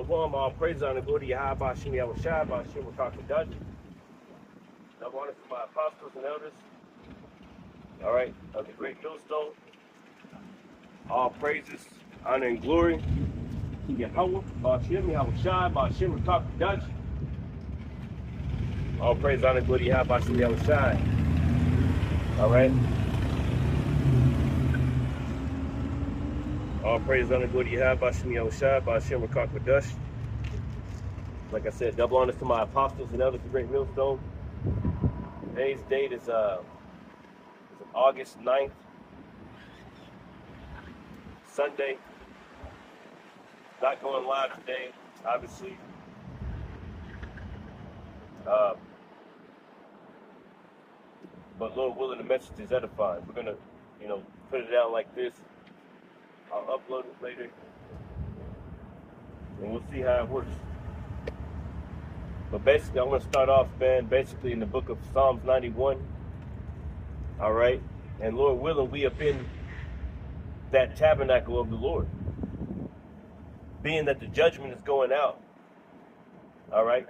Shalom, all praise on the glory to Yahweh, Bashim, Yahweh Shai, Bashim, Wakaka Dutch. I want to my apostles and elders, all right, of the great millstone. All praises, honor, and glory to Yahweh, Bashim, Yahweh Shai, Bashim, Wakaka Dutch. All praise, honor, and glory to Yahweh, Bashim, Yahweh Shai. All right. All praise, honor, and glory to Yahweh, Bashim, Yahweh Shai, Bashim, Wakaka Dutch. Like I said, double honors to my apostles and elders of the great millstone. Today's date is August 9th, Sunday. Not going live today, obviously. But Lord willing, the message is edifying. We're gonna, put it out like this. I'll upload it later, and we'll see how it works. But basically, I want to start off, man, basically in the book of Psalms 91. All right, and Lord willing, we up in that tabernacle of the Lord, being that the judgment is going out. All right.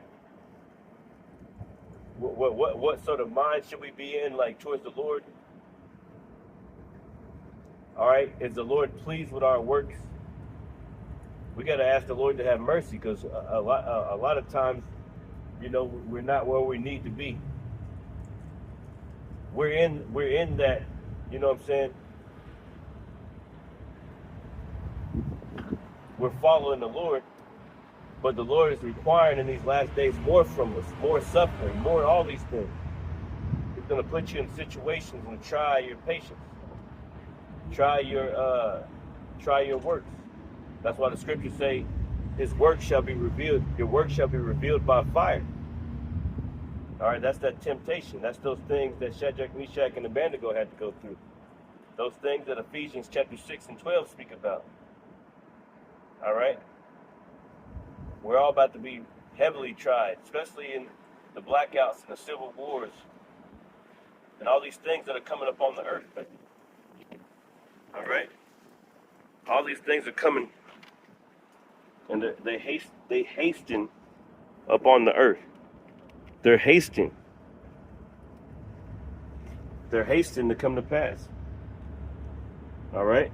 What sort of mind should we be in, like, towards the Lord? All right, is the Lord pleased with our works? We got to ask the Lord to have mercy, because a lot of times, we're not where we need to be. We're in that, you know what I'm saying? We're following the Lord, but the Lord is requiring in these last days more from us, more suffering, more all these things. He's going to put you in situations and try your patience, try your works. That's why the scriptures say, His work shall be revealed. Your work shall be revealed by fire. All right, that's that temptation. That's those things that Shadrach, Meshach, and Abednego had to go through. Those things that Ephesians chapter 6 and 12 speak about. All right? We're all about to be heavily tried, especially in the blackouts and the civil wars and all these things that are coming up on the earth. All right? All these things are coming, and they hasten up on the earth. They're hasting. They're hasting to come to pass. All right?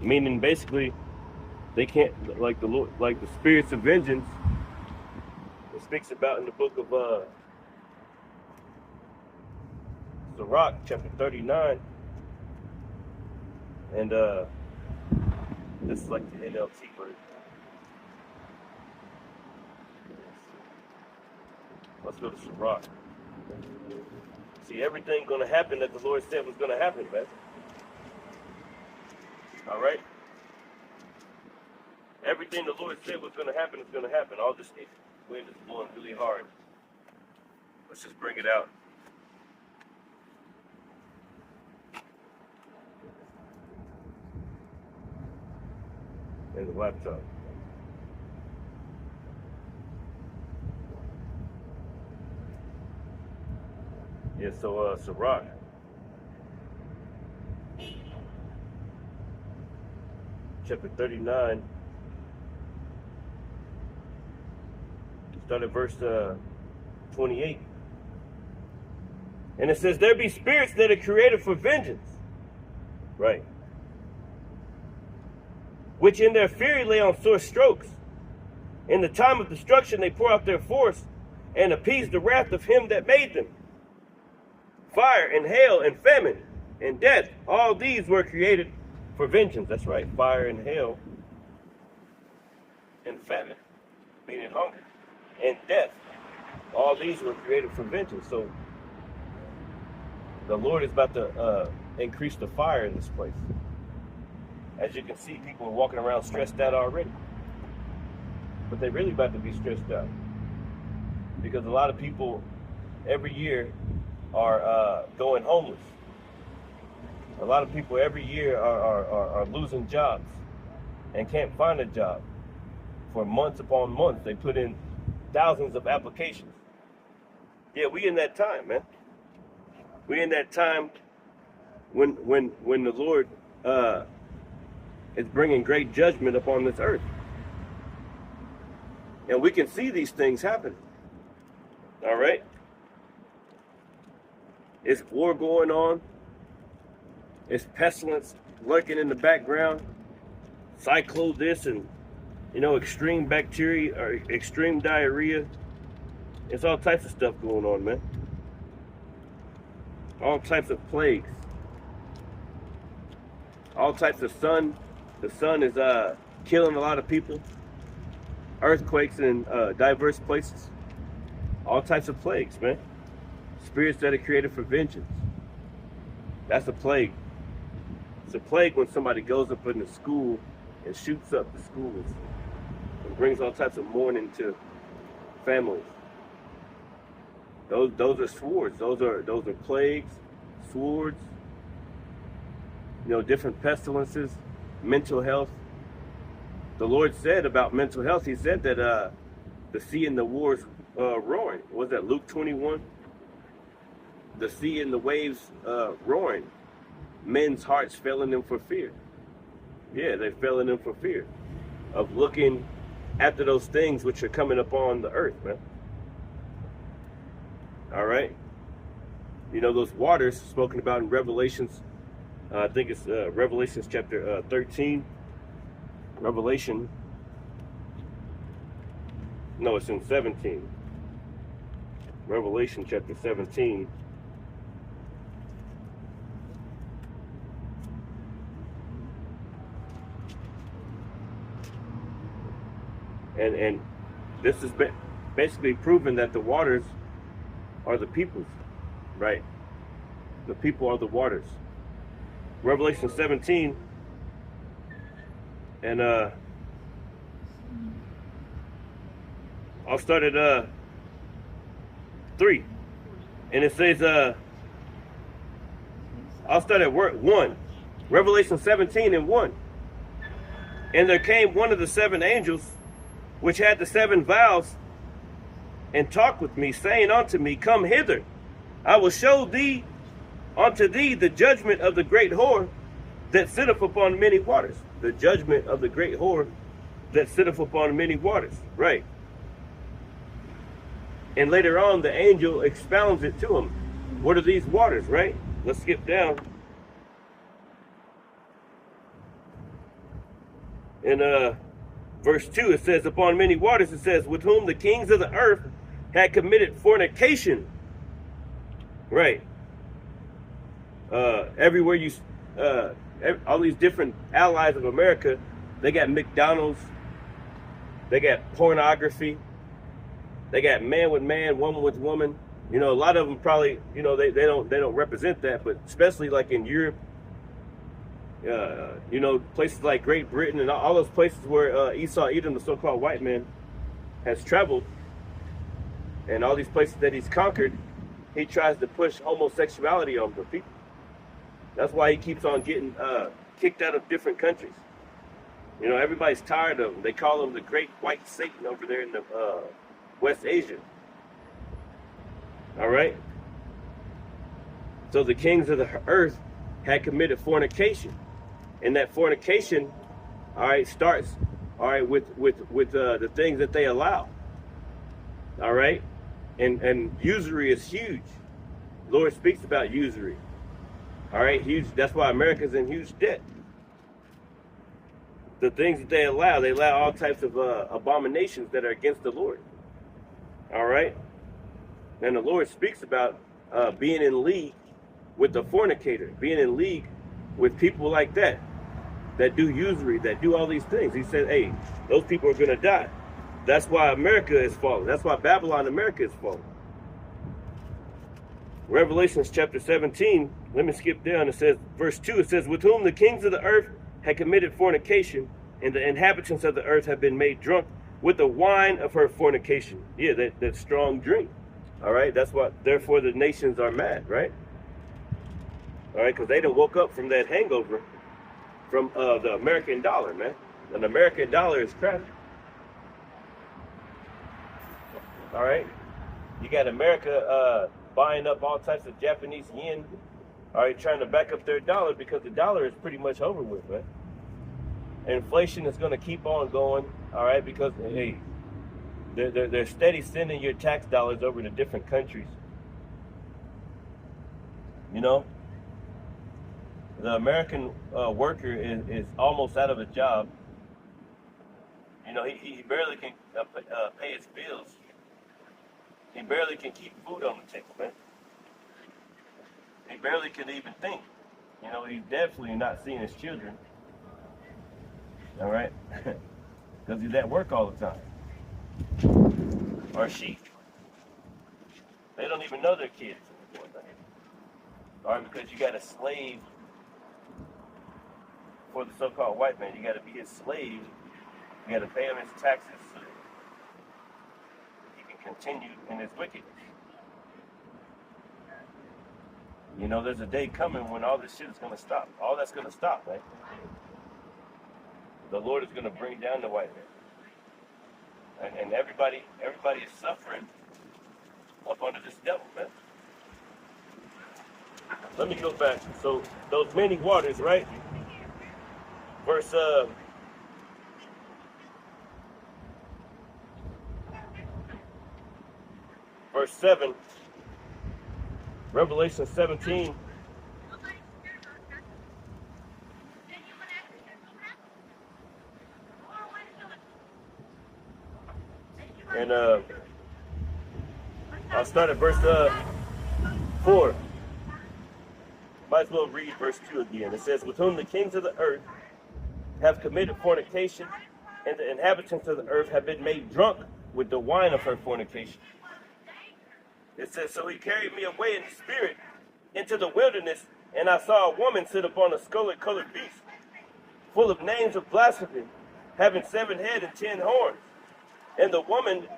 Meaning, basically, they can't, like the Lord, like the spirits of vengeance. It speaks about in the book of Sirach, chapter 39, and this is like the NLT version. Let's go to Sirach. See, everything going to happen that the Lord said was going to happen, man. All right? Everything the Lord said was going to happen is going to happen. All this wind is blowing really hard. Let's just bring it out. And the laptop. Yeah, so Sirach. Chapter 39. Start at verse 28. And it says, there be spirits that are created for vengeance. Right. Which in their fury lay on sore strokes. In the time of destruction they pour out their force and appease the wrath of him that made them. Fire and hail and famine and death, all these were created for vengeance. That's right, fire and hail and famine, meaning hunger, and death. All these were created for vengeance. So the Lord is about to increase the fire in this place. As you can see, people are walking around stressed out already. But they're really about to be stressed out. Because a lot of people every year are going homeless. A lot of people every year are losing jobs and can't find a job. For months upon months, they put in thousands of applications. Yeah, we in that time, man. We in that time when the Lord is bringing great judgment upon this earth. And we can see these things happen. All right? It's war going on. It's pestilence lurking in the background. Cyclone this and, extreme bacteria or extreme diarrhea. It's all types of stuff going on, man. All types of plagues. All types of sun. The sun is killing a lot of people. Earthquakes in diverse places. All types of plagues, man. Spirits that are created for vengeance. That's a plague. It's a plague when somebody goes up in the school and shoots up the schools and brings all types of mourning to families. Those are swords. Those are plagues, swords. Different pestilences, mental health. The Lord said about mental health. He said that the sea and the waters roaring. Was that Luke 21? The sea and the waves roaring. Men's hearts failing them for fear. Yeah, they're failing them for fear of looking after those things which are coming upon the earth, man. All right. Those waters spoken about in Revelations. I think it's Revelations chapter 13. Revelation. No, it's in 17. Revelation chapter 17. And this is basically proving that the waters are the peoples, right? The people are the waters. Revelation 17, and I'll start at 3, and it says I'll start at 1. Revelation 17 and 1. And there came one of the 7 angels, which had the 7 vials, and talked with me, saying unto me, Come hither, I will show unto thee the judgment of the great whore that sitteth upon many waters. The judgment of the great whore that sitteth upon many waters. Right. And later on, the angel expounds it to him. What are these waters, right? Let's skip down. In verse 2, it says, Upon many waters, it says, with whom the kings of the earth had committed fornication. Right. Everywhere all these different allies of America, they got McDonald's, they got pornography, they got man with man, woman with woman. A lot of them probably, they don't represent that, but especially like in Europe, places like Great Britain and all those places where Esau Edom, the so-called white man, has traveled, and all these places that he's conquered, he tries to push homosexuality on the people. That's why he keeps on getting kicked out of different countries. Everybody's tired of him. They call him the Great White Satan over there in the West Asia. All right? So the kings of the earth had committed fornication. And that fornication, all right, starts, all right, with the things that they allow. All right? And usury is huge. The Lord speaks about usury. All right, huge. That's why America's in huge debt. The things that they allow all types of abominations that are against the Lord. All right? And the Lord speaks about being in league with the fornicator, being in league with people like that do usury, that do all these things. He said, hey, those people are going to die. That's why America is falling. That's why Babylon, America is falling. Revelations chapter 17, let me skip down. It says, verse 2, it says, with whom the kings of the earth had committed fornication, and the inhabitants of the earth have been made drunk with the wine of her fornication. Yeah, that strong drink. All right, that's what, therefore the nations are mad, right? All right, because they done woke up from that hangover from the American dollar, man. An American dollar is crap. All right, you got America buying up all types of Japanese yen, all right, trying to back up their dollar because the dollar is pretty much over with, man. Inflation is going to keep on going, all right, because, hey, they're steady sending your tax dollars over to different countries. You know, the American worker is almost out of a job. You know, he barely can pay his bills. He barely can keep food on the table, man. He barely can even think. You know, he's definitely not seeing his children. All right? Because he's at work all the time. Or she. They don't even know their kids anymore. All right, because you got a slave for the so-called white man. You got to be his slave. You got to pay him his taxes so he can continue in his wickedness. You know, there's a day coming when all this shit is going to stop. All that's going to stop, man. The Lord is going to bring down the white man. And everybody is suffering up under this devil, man. Let me go back. So, those many waters, right? Verse 7, Revelation 17. And I'll start at verse 4. Might as well read verse 2 again. It says, with whom the kings of the earth have committed fornication, and the inhabitants of the earth have been made drunk with the wine of her fornication. It says, so he carried me away in the spirit into the wilderness, and I saw a woman sit upon a scarlet-colored beast, full of names of blasphemy, having 7 heads and 10 horns. And the woman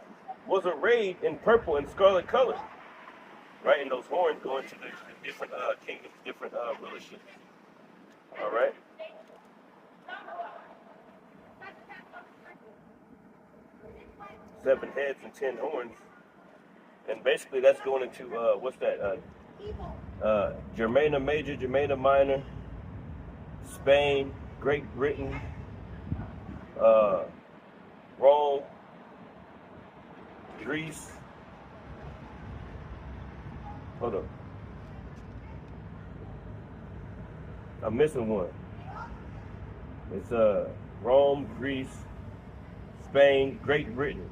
was arrayed in purple and scarlet color. Right? And those horns go into the different kingdoms, different rulerships. All right? Seven heads and 10 horns. And basically that's going into, what's that? Germania Major, Germania Minor, Spain, Great Britain, Rome, Greece. Hold on. I'm missing one. It's Rome, Greece, Spain, Great Britain,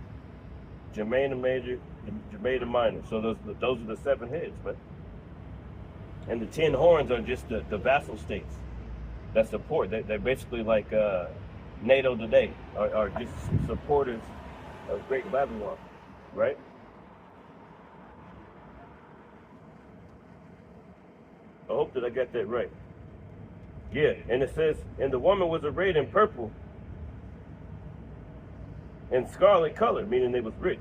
Germania Major, Germania Minor. So those are the 7 heads, but and the 10 horns are just the vassal states that support. They're basically like NATO today, are just supporters of Great Babylon, right? I hope that I got that right. Yeah, and it says, and the woman was arrayed in purple and scarlet color, meaning they was rich,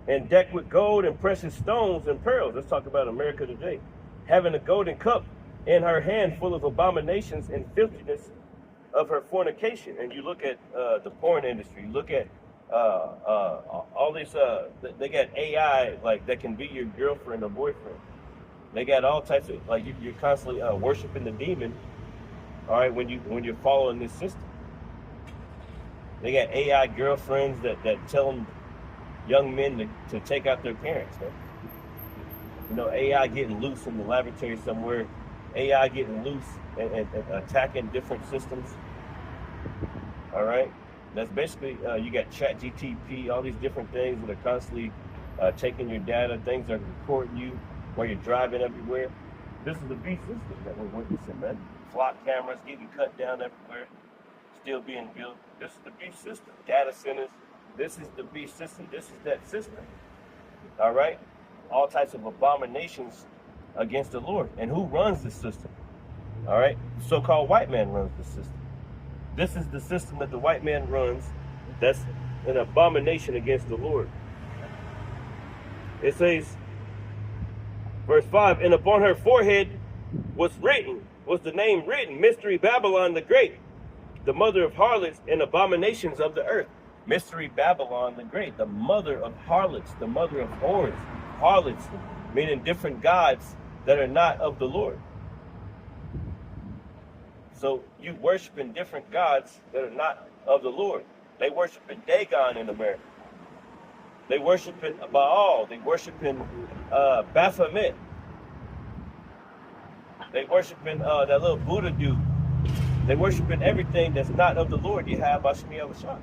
and decked with gold and precious stones and pearls. Let's talk about America today. Having a golden cup in her hand full of abominations and filthiness of her fornication. And you look at the porn industry, you look at all these, they got AI like that can be your girlfriend or boyfriend. They got all types of, like, you're constantly worshiping the demon, all right, when you're following this system. They got AI girlfriends that tell them, young men, to take out their parents, man. You know, AI getting loose in the laboratory somewhere, AI getting loose and attacking different systems, all right? That's basically, you got ChatGPT, all these different things that are constantly taking your data, things that are recording you while you're driving everywhere. This is the beast system that we're witnessing, man. Flock cameras getting cut down everywhere, still being built. This is the beast system. Data centers, this is the beast system. This is that system, all right? All types of abominations against the Lord. And who runs the system? All right? The so-called white man runs the system. This is the system that the white man runs. That's an abomination against the Lord. It says, verse 5, and upon her forehead was the name written, Mystery Babylon the Great, the mother of harlots and abominations of the earth. Mystery Babylon the Great, the mother of harlots, the mother of whores. Harlots, meaning different gods that are not of the Lord. So you worshiping different gods that are not of the Lord. They worshiping Dagon in America. They worshiping Baal. They worshiping Baphomet. They worshiping that little Buddha dude. They worshiping everything that's not of the Lord. You have Bashmi Al-Shah.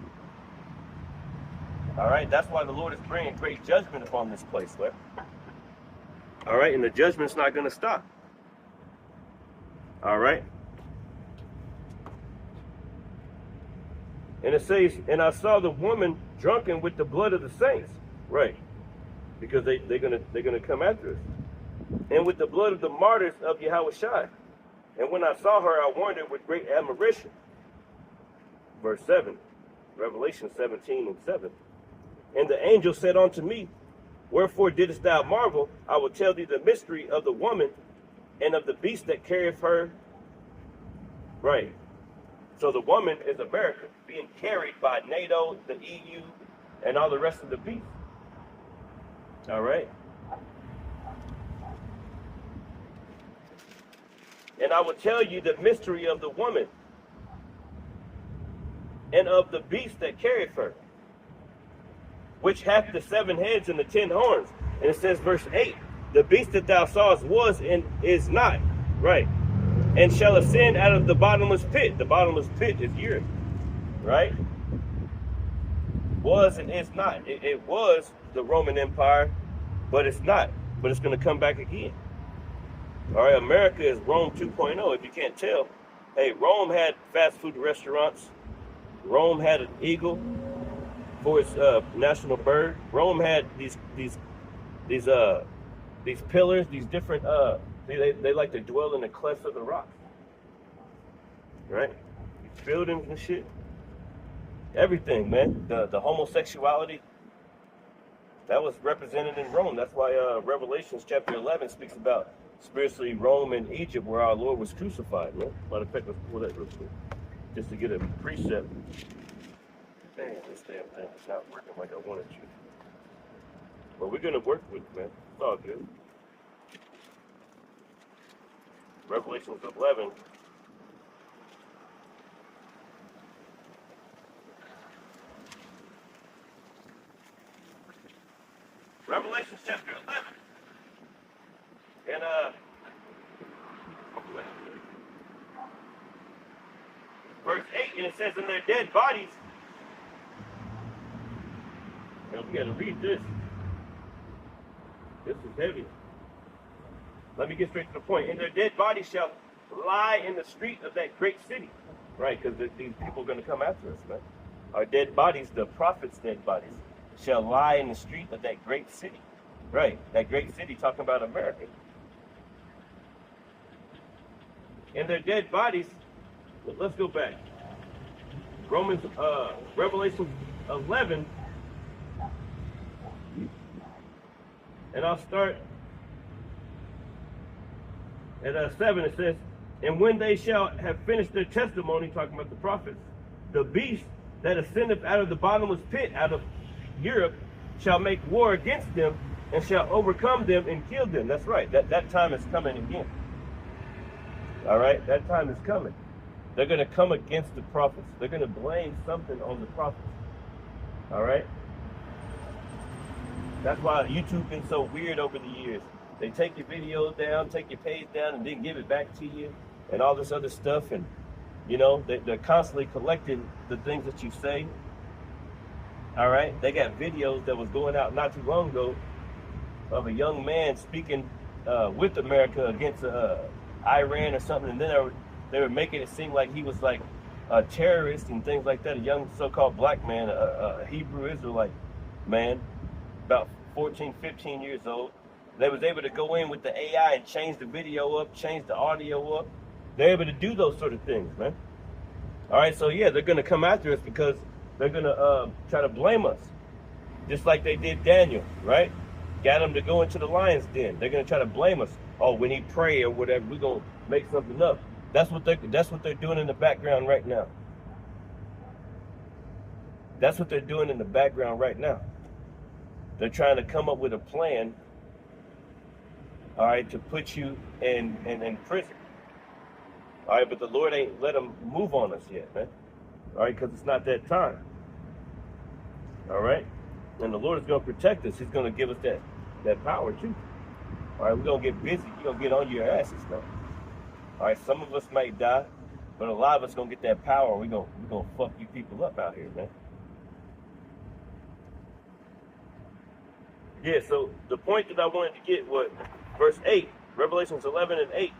All right, that's why the Lord is bringing great judgment upon this place, right? All right, and the judgment's not going to stop. All right. And it says, and I saw the woman drunken with the blood of the saints, right? Because they're gonna come after us, and with the blood of the martyrs of Yahushua. And when I saw her, I wondered with great admiration. Verse 7, Revelation 17:7. And the angel said unto me, wherefore didst thou marvel? I will tell thee the mystery of the woman and of the beast that carrieth her. Right. So the woman is America, being carried by NATO, the EU, and all the rest of the beasts. All right. And I will tell you the mystery of the woman and of the beast that carrieth her, which hath the 7 heads and the 10 horns. And it says, verse 8, the beast that thou sawest was and is not, right, and shall ascend out of the bottomless pit. The bottomless pit is Europe, right? Was and is not. It was the Roman Empire, but it's not. But it's going to come back again. All right, America is Rome 2.0. If you can't tell, hey, Rome had fast food restaurants. Rome had an eagle for its national bird. Rome had these pillars, these different they like to dwell in the clefts of the rocks, right? These buildings and shit, everything, man. The homosexuality that was represented in Rome. That's why Revelations chapter 11 speaks about spiritually Rome and Egypt, where our Lord was crucified, man. Matter of fact, let's pull that real quick, just to get a precept. Man, this damn thing is not working like I wanted to. But we're gonna work with it, man. It's all good. Revelations 11. Revelation chapter 11. And verse 8, and it says, in their dead bodies. Now we gotta read this. This is heavy. Let me get straight to the point. And their dead bodies shall lie in the street of that great city. Right, because these people are going to come after us, man. Our dead bodies, the prophets' dead bodies, shall lie in the street of that great city. Right, that great city talking about America. And their dead bodies, let's go back. Revelation 11. And I'll start at 7. It says, and when they shall have finished their testimony, talking about the prophets, the beast that ascendeth out of the bottomless pit, out of Europe, shall make war against them, and shall overcome them and kill them. That's right. That time is coming again. All right? That time is coming. They're going to come against the prophets. They're going to blame something on the prophets. All right? That's why YouTube's been so weird over the years. They take your videos down, take your page down, and then give it back to you, and all this other stuff. And, you know, they're constantly collecting the things that you say. All right? They got videos that was going out not too long ago of a young man speaking with America against Iran or something, and then they were making it seem like he was like a terrorist and things like that. A young so-called black man, a Hebrew Israelite man, about 14, 15 years old. They was able to go in with the AI and change the video up, change the audio up. They're able to do those sort of things, man. All right, so yeah, they're going to come after us because they're going to try to blame us. Just like they did Daniel, right? Got him to go into the lion's den. They're going to try to blame us. Oh, when he pray or whatever, we're going to make something up. That's what they're doing in the background right now. That's what they're doing in the background right now. They're trying to come up with a plan, all right, to put you in prison. All right, but the Lord ain't let them move on us yet, man. All right, because it's not that time. All right, and the Lord is going to protect us. He's going to give us that power too. All right, we're going to get busy. You're going to get on your asses, man. All right, some of us might die, but a lot of us going to get that power. We're going to fuck you people up out here, man. Yeah, so the point that I wanted to get was verse 8, Revelations 11 and 8.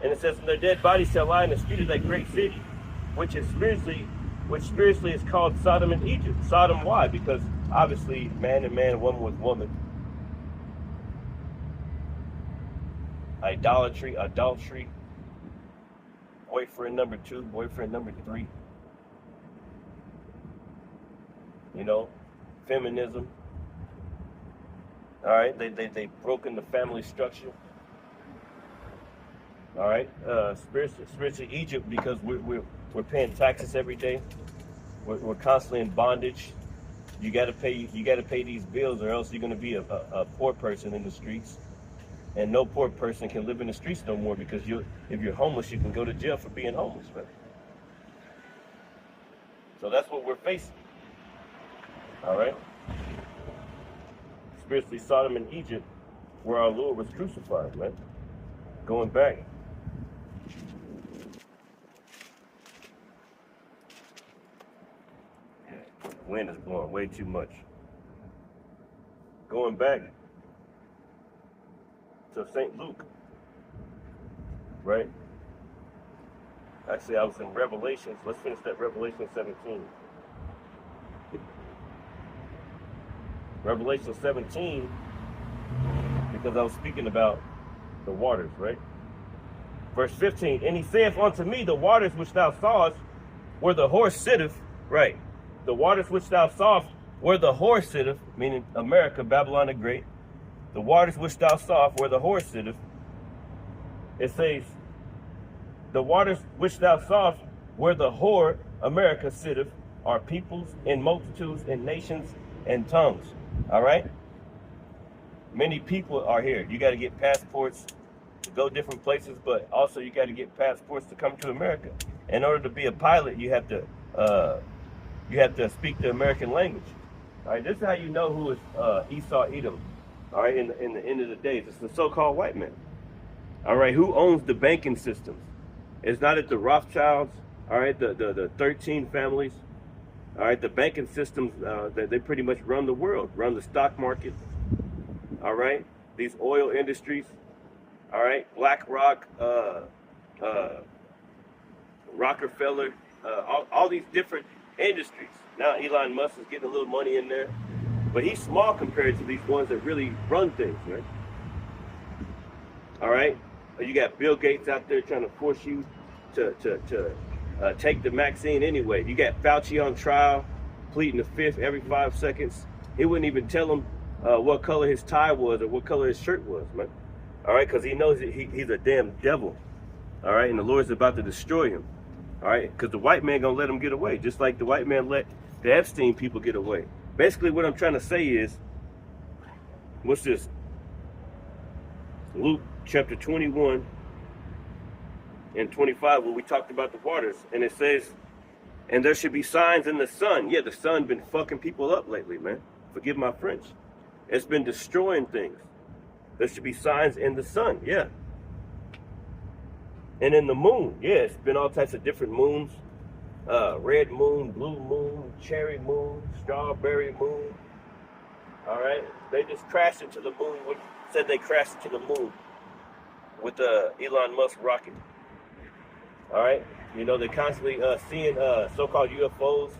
And it says, and their dead bodies shall lie in the street of that great city, which spiritually is called Sodom and Egypt. Sodom, why? Because obviously man and man, woman with woman. Idolatry, adultery, boyfriend number 2, boyfriend number 3. You know, feminism. All right, they've broken the family structure. All right, spiritually Egypt, because we're paying taxes every day. We're constantly in bondage. You got to pay these bills, or else you're going to be a poor person in the streets. And no poor person can live in the streets no more, because if you're homeless, you can go to jail for being homeless, man. So that's what we're facing. All right. Spiritually Sodom and Egypt, where our Lord was crucified, man. Going back. Wind is blowing way too much. Going back to St. Luke, right? Actually, I was in Revelations. Let's finish that Revelation 17. Revelation 17, because I was speaking about the waters, right? Verse 15, and he saith unto me, the waters which thou sawest, where the horse sitteth, right? The waters which thou sawest, where the horse sitteth, meaning America, Babylon the Great. The waters which thou sawest, where the horse sitteth. It says, the waters which thou sawest, where the whore, America, sitteth, are peoples and multitudes and nations and tongues. All right? Many people are here. You got to get passports to go different places, but also you got to get passports to come to America. In order to be a pilot, you have to speak the American language. All right, this is how you know who is Esau Edom. All right, in the end of the days, it's the so-called white man. All right, who owns the banking systems? It's not at the Rothschilds. All right, the 13 families. All right, the banking systems, they pretty much run the world, run the stock market. All right, these oil industries. All right, BlackRock, Rockefeller, all these different industries. Now Elon Musk is getting a little money in there, but he's small compared to these ones that really run things, right? All right, you got Bill Gates out there trying to force you to take the vaccine anyway. You got Fauci on trial, pleading the fifth every 5 seconds. He wouldn't even tell him what color his tie was or what color his shirt was, man. All right, because he knows that he's a damn devil. All right, and the Lord's about to destroy him. All right, because the white man gonna let him get away, just like the white man let the Epstein people get away. Basically, what I'm trying to say is, what's this? Luke chapter 21 and 25, when we talked about the waters, and it says, and there should be signs in the sun. Yeah, the sun been fucking people up lately, man. Forgive my French. It's been destroying things. There should be signs in the sun, yeah. And in the moon, yeah, it's been all types of different moons. Red moon, blue moon, cherry moon, strawberry moon. All right, they just crashed into the moon. Said they crashed into the moon with the Elon Musk rocket. All right, you know, they're constantly seeing so-called UFOs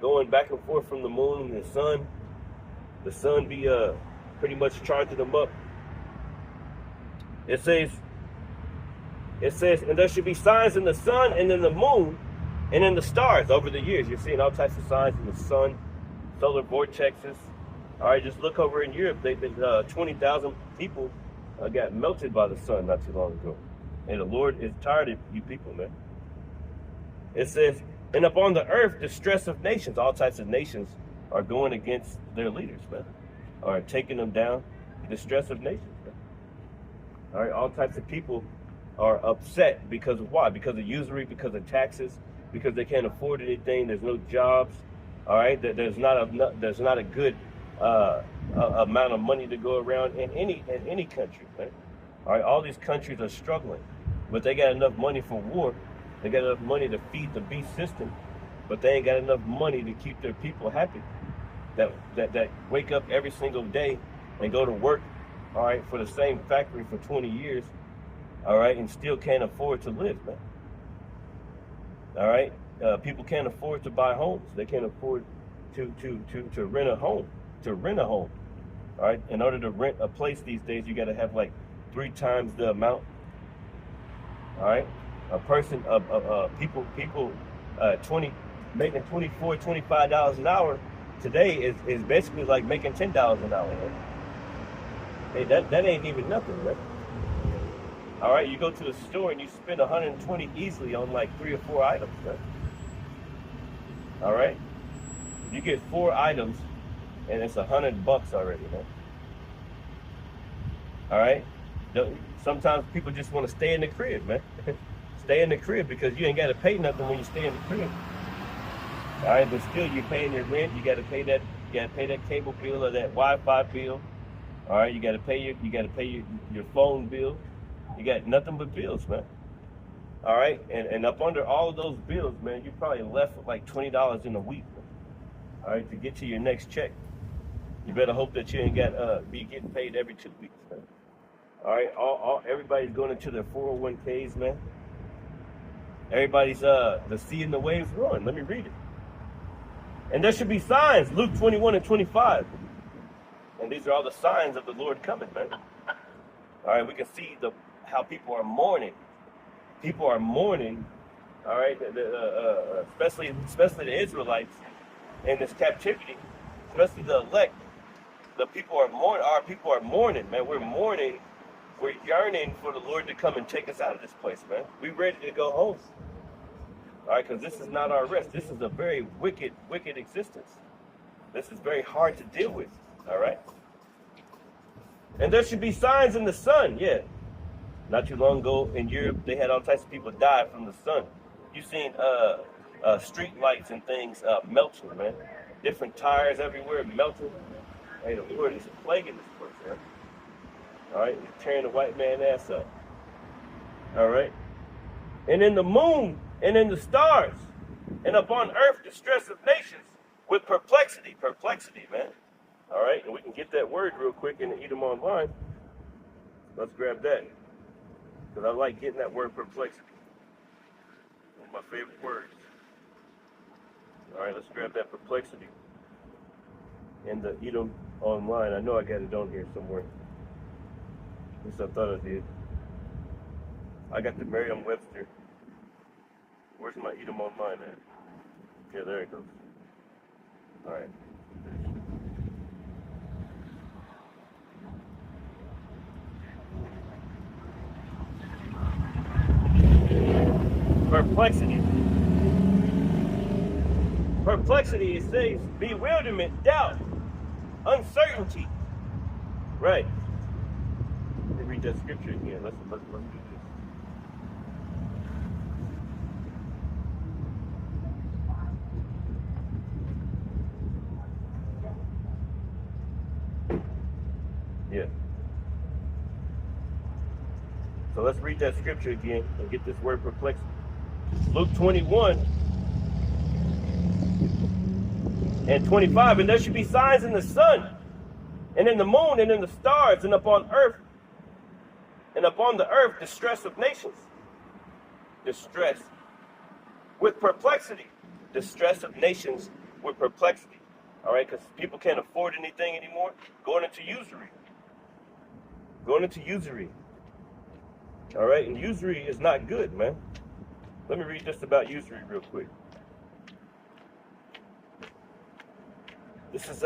going back and forth from the moon and the sun. The sun be pretty much charging them up. It says, and there should be signs in the sun and in the moon and in the stars. Over the years, you're seeing all types of signs in the sun, solar vortexes. All right, just look over in Europe. They've been 20,000 people got melted by the sun not too long ago. And the Lord is tired of you people, man. It says, and upon the earth, distress of nations. All types of nations are going against their leaders, man. Are taking them down. Distress of nations, man. All right, all types of people are upset because of why? Because of usury, because of taxes, because they can't afford anything. There's no jobs. All right, there's not a good amount of money to go around in any country. Right? All right, all these countries are struggling, but they got enough money for war. They got enough money to feed the beast system, but they ain't got enough money to keep their people happy. That wake up every single day and go to work, all right, for the same factory for 20 years, all right, and still can't afford to live, man. All right, people can't afford to buy homes. They can't afford to rent a home. All right, in order to rent a place these days, you got to have like 3 times the amount. All right, a person, people, making $24-25 an hour today is basically like making $10 an hour. Man. Hey, that ain't even nothing, man. All right, you go to the store and you spend 120 easily on like 3 or 4 items, man. All right, you get 4 items and it's $100 already, man. All right, sometimes people just want to stay in the crib, man. Stay in the crib because you ain't got to pay nothing when you stay in the crib. All right, but still you're paying your rent. You got to pay that. You got to pay that cable bill or that Wi-Fi bill. All right, you got to pay your phone bill. You got nothing but bills, man. All right, and up under all of those bills, man, you probably left with like $20 in a week. Man. All right, to get to your next check, you better hope that you ain't got be getting paid every 2 weeks, man. All right, everybody's going into their 401ks, man. Everybody's the sea and the waves run. Let me read it. And there should be signs, Luke 21:25. And these are all the signs of the Lord coming, man. All right, we can see how people are mourning. People are mourning, all right, especially the Israelites in this captivity, especially the elect. The people are mourning. Our people are mourning, man. We're mourning. We're yearning for the Lord to come and take us out of this place, man. We're ready to go home. All right, because this is not our rest. This is a very wicked existence. This is very hard to deal with, all right? And there should be signs in the sun, yeah. Not too long ago in Europe, they had all types of people die from the sun. You've seen street lights and things melting, man. Different tires everywhere melting. Hey, the Lord is plaguing this place, man. All right, he's tearing the white man ass up. All right? And in the moon and in the stars and upon earth distress of nations with perplexity, man. All right, and we can get that word real quick in the Edom Online. Let's grab that, because I like getting that word perplexity. One of my favorite words. All right, let's grab that perplexity in the Edom Online. I know I got it on here somewhere. At least I thought I did. I got the Merriam-Webster. Where's my Edom Online at? Yeah, there it goes. All right. Perplexity. Perplexity, it says bewilderment, doubt, uncertainty. Right. Let me read that scripture again. Let's do this. Yeah. So let's read that scripture again and get this word perplexity. Luke 21:25, and there should be signs in the sun, and in the moon, and in the stars, and upon earth, and upon the earth, distress of nations. Distress with perplexity. Distress of nations with perplexity. All right, because people can't afford anything anymore. Going into usury. All right, and usury is not good, man. Let me read just about usury real quick. This is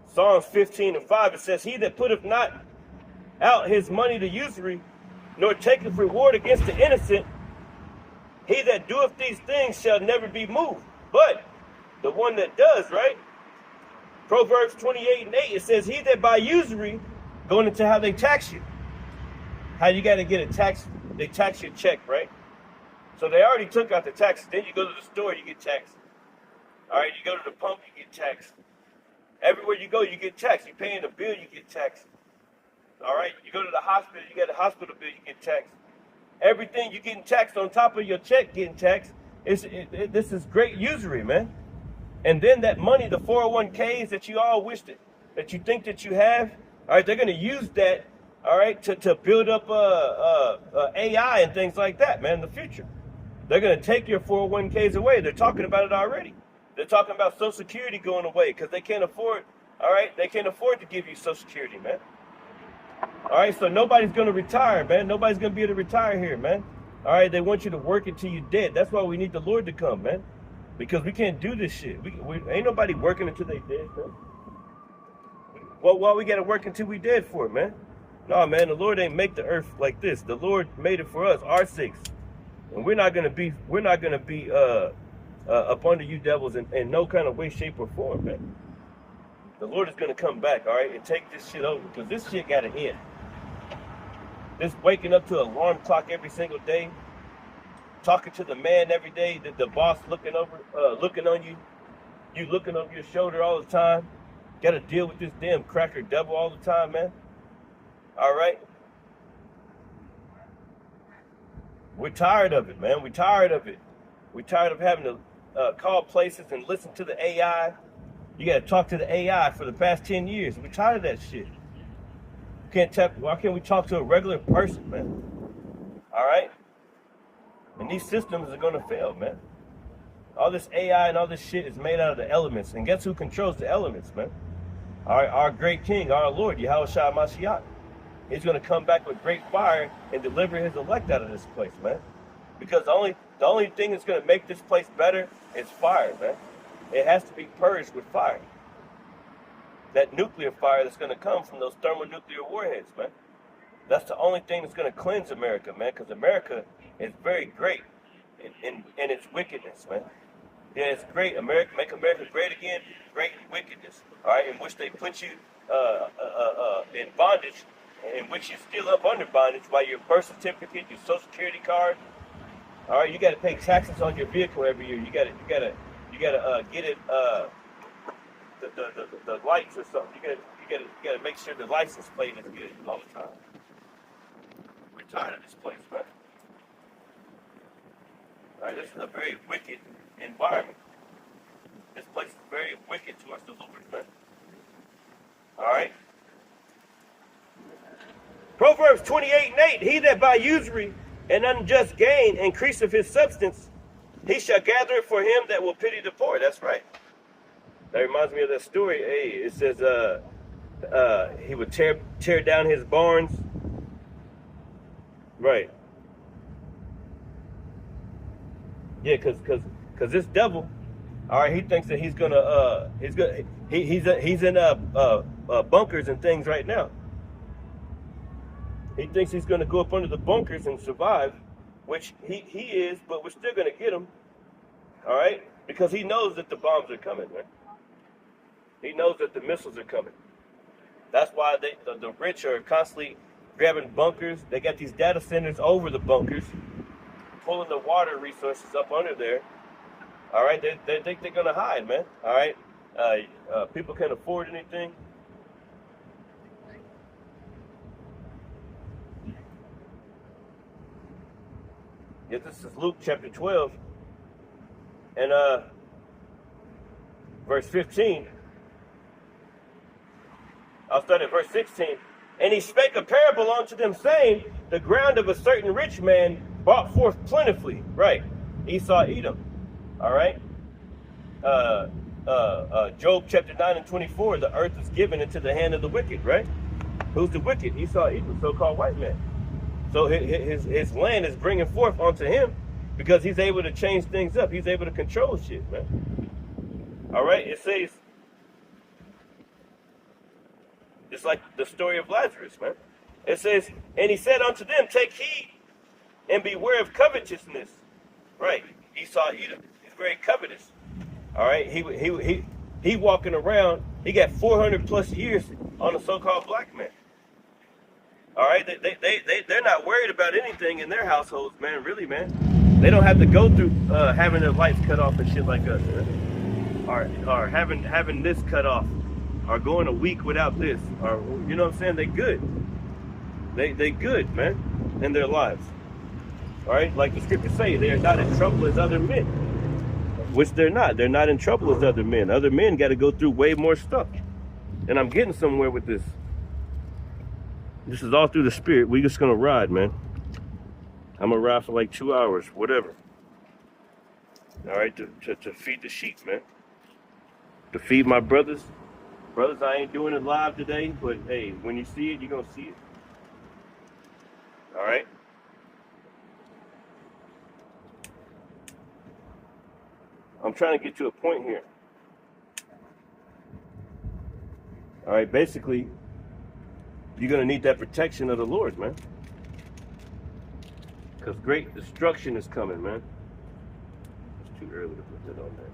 Psalms 15:5. It says, "He that putteth not out his money to usury, nor taketh reward against the innocent, he that doeth these things shall never be moved." But the one that does, right? Proverbs 28:8, it says, "He that by usury," going into how they tax you. how you got to get a tax. They tax your check, right? So they already took out the taxes. Then you go to the store, you get taxed. All right, you go to the pump, you get taxed. Everywhere you go, you get taxed. You paying a bill, you get taxed. All right, you go to the hospital, you get a hospital bill, you get taxed. Everything you're getting taxed on top of your check getting taxed. This is great usury, man. And then that money, the 401ks that you all wish that you think that you have, all right, they're going to use that, all right, to build up AI and things like that, man, in the future. They're going to take your 401ks away. They're talking about it already. They're talking about Social Security going away because they can't afford, all right, they can't afford to give you Social Security, man. All right, so nobody's going to retire, man. Nobody's going to be able to retire here, man. All right, they want you to work until you're dead. That's why we need the Lord to come, man. Because we can't do this shit. We ain't nobody working until they dead, man. Well, why we got to work until we dead for it, man? No, man, the Lord ain't make the earth like this. The Lord made it for us, our sakes. And we're not going to be up under you devils in no kind of way, shape, or form, man. The Lord is going to come back, all right, and take this shit over because this shit got to end. This waking up to an alarm clock every single day, talking to the man every day, the boss looking on you, you looking over your shoulder all the time, got to deal with this damn cracker devil all the time, man. All right? We're tired of it, man. We're tired of it. We're tired of having to call places and listen to the AI. You got to talk to the AI for the past 10 years. We're tired of that shit. Why can't we talk to a regular person, man? All right? And these systems are going to fail, man. All this AI and all this shit is made out of the elements. And guess who controls the elements, man? Our great king, our Lord, Yahushua Mashiach. He's going to come back with great fire and deliver his elect out of this place, man. Because the only thing that's going to make this place better is fire, man. It has to be purged with fire. That nuclear fire that's going to come from those thermonuclear warheads, man. That's the only thing that's going to cleanse America, man, because America is very great in its wickedness, man. Yeah, it's great. Make America great again, great wickedness, all right, in which they put you in bondage, in which you're still up under bondage while your birth certificate, your Social Security card, all right, you got to pay taxes on your vehicle every year. You got to get it. The lights or something. You gotta make sure the license plate is good all the time. We're tired of this place, man. All right, this is a very wicked environment. This place is very wicked towards the Lord, man. All right. Proverbs 28:8. He that by usury and unjust gain increaseth his substance, he shall gather it for him that will pity the poor. That's right. That reminds me of that story. Hey, it says he would tear down his barns. Right. Yeah, cause this devil, all right, he thinks that he's in bunkers and things right now. He thinks he's gonna go up under the bunkers and survive, which he is, but we're still gonna get him. All right, because he knows that the bombs are coming, man. He knows that the missiles are coming. That's why the rich are constantly grabbing bunkers. They got these data centers over the bunkers, pulling the water resources up under there. All right, they think they're gonna hide, man. All right, people can't afford anything. Yeah, this is Luke chapter 12 and verse 15. I'll start at verse 16. And he spake a parable unto them, saying, the ground of a certain rich man brought forth plentifully. Right. Esau, Edom. All right. Job chapter 9 and 24. The earth is given into the hand of the wicked. Right. Who's the wicked? Esau, Edom, so-called white man. So his land is bringing forth onto him because he's able to change things up. He's able to control shit, man. All right. It says, it's like the story of Lazarus, man. It says, and he said unto them, take heed and beware of covetousness. Right. Esau, Edom. He's very covetous. All right. He walking around. He got 400 plus years on a so-called black man. All right, they're not worried about anything in their households, man. Really, man. They don't have to go through having their lights cut off and shit like us, man. Or having this cut off, or going a week without this, or you know what I'm saying? They good. They good, man, in their lives. All right, like the scriptures say, they are not in trouble as other men, which they're not. They're not in trouble as other men. Other men got to go through way more stuff, and I'm getting somewhere with this. This is all through the spirit. We just gonna ride, man. I'm gonna ride for like 2 hours, whatever. All right, to feed the sheep, man. To feed my brothers. Brothers, I ain't doing it live today, but hey, when you see it, you're gonna see it. All right. I'm trying to get to a point here. All right, basically, you're going to need that protection of the Lord, man. Because great destruction is coming, man. It's too early to put that on there.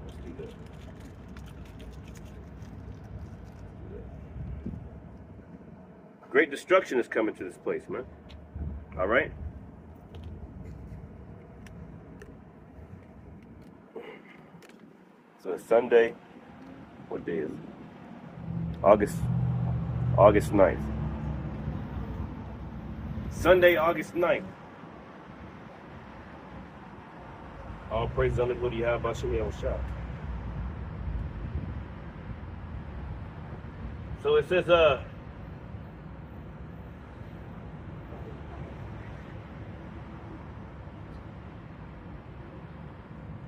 Let's do that. Great destruction is coming to this place, man. All right? So it's Sunday. What day is it? August 9th. Sunday, August 9th. All praise unto what you have about Shemiel Shah. So it says,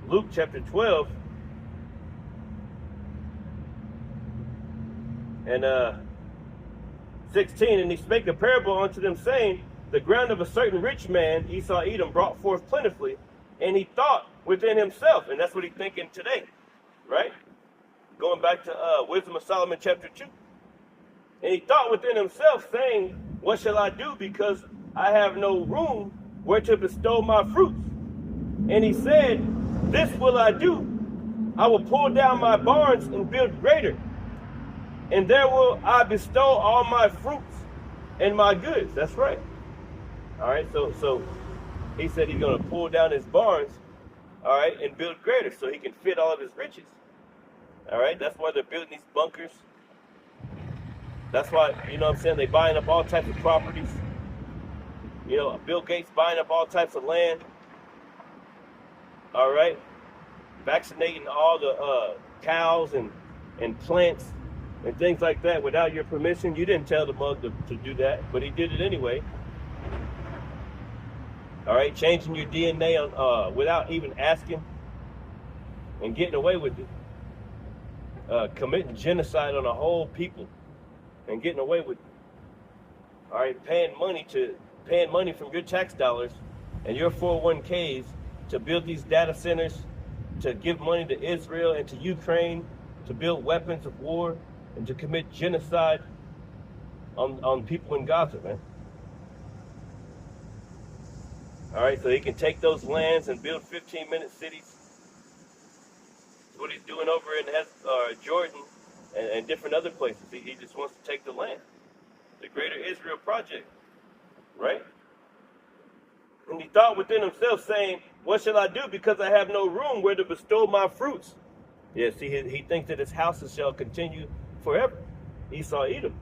Luke chapter 12 and 16, and he spake a parable unto them, saying, the ground of a certain rich man, Esau Edom, brought forth plentifully, and he thought within himself, and that's what he's thinking today, right? Going back to Wisdom of Solomon chapter 2. And he thought within himself, saying, what shall I do, because I have no room where to bestow my fruits? And he said, this will I do. I will pull down my barns and build greater, and there will I bestow all my fruits and my goods. That's right. All right, so he said he's going to pull down his barns, all right, and build greater so he can fit all of his riches. All right, that's why they're building these bunkers. That's why, you know what I'm saying, they're buying up all types of properties. You know, Bill Gates buying up all types of land. All right, vaccinating all the cows and plants and things like that without your permission. You didn't tell the mug to do that, but he did it anyway. All right, changing your DNA without even asking and getting away with it. Committing genocide on a whole people and getting away with it. All right, paying money from your tax dollars and your 401ks to build these data centers, to give money to Israel and to Ukraine, to build weapons of war, and to commit genocide on people in Gaza, man. All right, so he can take those lands and build 15-minute cities. That's what he's doing over in Jordan and different other places. He just wants to take the land. The Greater Israel Project, right? And he thought within himself, saying, what shall I do, because I have no room where to bestow my fruits? Yeah, see, he thinks that his houses shall continue forever. Esau Edom.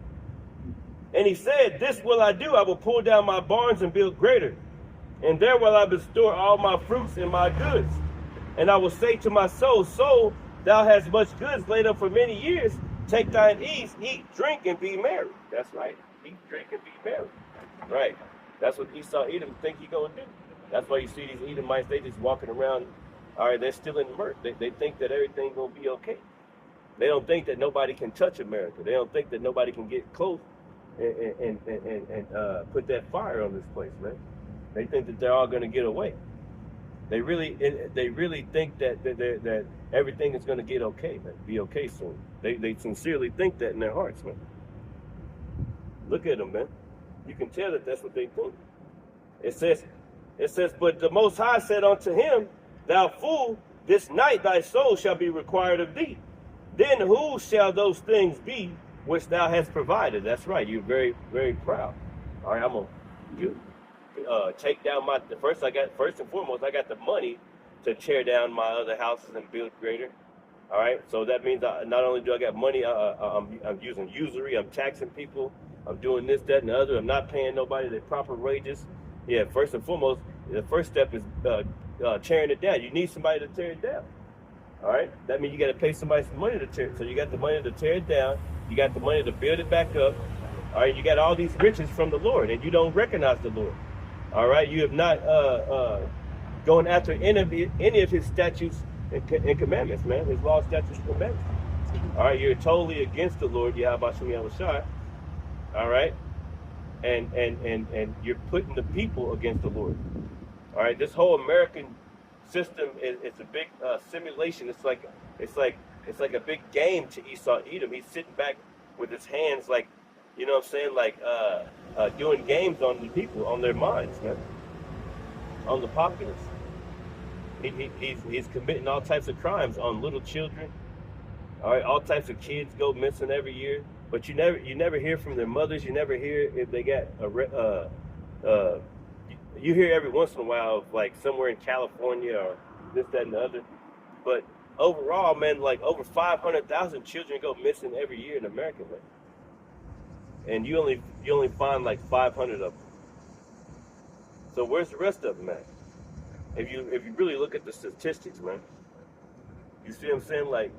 And he said, this will I do. I will pull down my barns and build greater, and there will I bestow all my fruits and my goods. And I will say to my soul, soul, thou hast much goods laid up for many years. Take thine ease, eat, drink, and be merry. That's right. Eat, drink, and be merry. Right. That's what Esau Edom think he gonna do. That's why you see these Edomites, they just walking around. All right, they're still in mirth. They think that everything gonna be okay. They don't think that nobody can touch America. They don't think that nobody can get close and put that fire on this place, man. They think that they're all gonna get away. They really think that everything is gonna get okay, man. Be okay soon. They sincerely think that in their hearts, man. Look at them, man. You can tell that that's what they think. It says, but the Most High said unto him, thou fool, this night thy soul shall be required of thee. Then who shall those things be which thou hast provided. That's right. You're very, very proud. All right, I'm gonna take down my. First and foremost, I got the money to tear down my other houses and build greater. All right, so that means not only do I got money, I'm using usury. I'm taxing people. I'm doing this, that, and the other. I'm not paying nobody their proper wages. Yeah, first and foremost, the first step is tearing it down. You need somebody to tear it down. All right, that means you got to pay somebody some money to tear it. So you got the money to tear it down. You got the money to build it back up. All right, you got all these riches from the Lord, and you don't recognize the Lord. All right, you have not going after any of His statutes and commandments, man. His law, statutes, and commandments. All right, you're totally against the Lord, Yahweh Shai. All right, and you're putting the people against the Lord. All right, this whole American system is a big simulation. It's like a big game to Esau Edom. He's sitting back with his hands like, you know what I'm saying, like doing games on the people, on their minds, man, on the populace. He's committing all types of crimes on little children. All right, all types of kids go missing every year, but you never hear from their mothers. You never hear if they got you hear every once in a while of like somewhere in California or this, that, and the other. But overall, man, like over 500,000 children go missing every year in America, man. And you only find like 500 of them. So where's the rest of them at? If you really look at the statistics, man, you see what I'm saying? Like,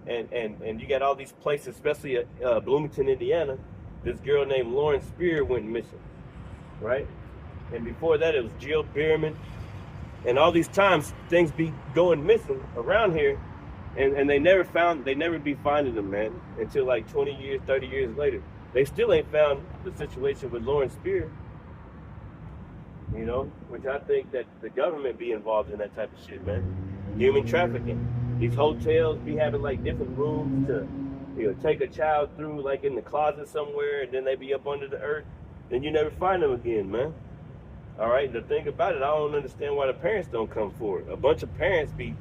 and you got all these places, especially at Bloomington, Indiana. This girl named Lauren Spear went missing, right? And before that, it was Jill Bierman. And all these times, things be going missing around here, and they never be finding them, man, until like 20 years, 30 years later. They still ain't found the situation with Lauren Spear, you know, which I think that the government be involved in that type of shit, man. Human trafficking. These hotels be having like different rooms to, you know, take a child through, like in the closet somewhere, and then they be up under the earth, and you never find them again, man. All right, the thing about it, I don't understand why the parents don't come forward. A bunch of parents be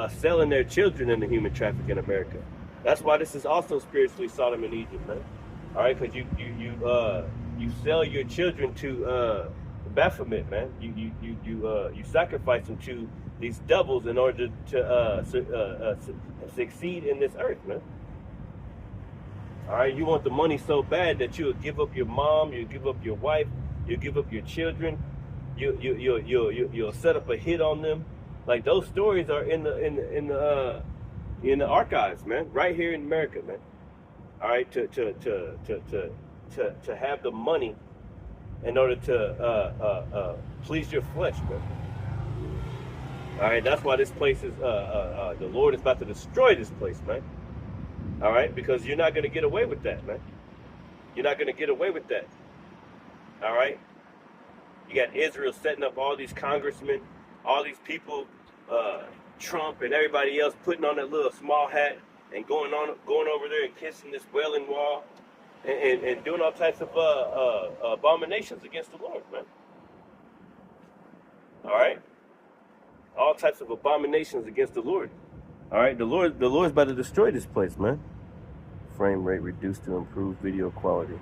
selling their children into human trafficking in America. That's why this is also spiritually Sodom and Egypt, man. All right, because you sell your children to Baphomet, man. You sacrifice them to these devils in order to succeed in this earth, man. All right, you want the money so bad that you'll give up your mom, you'll give up your wife, you'll give up your children, you'll set up a hit on them. Like those stories are in the archives, man, right here in America, man. All right, to have the money in order to please your flesh, man. All right, that's why this place is the Lord is about to destroy this place, man. All right, because you're not going to get away with that, man. You're not going to get away with that. All right, you got Israel setting up all these congressmen, all these people, Trump and everybody else putting on that little small hat and going over there and kissing this Wailing Wall and doing all types of abominations against the Lord, man. All right, all types of abominations against the Lord. All right, the Lord's about to destroy this place, man. Frame rate reduced to improve video quality.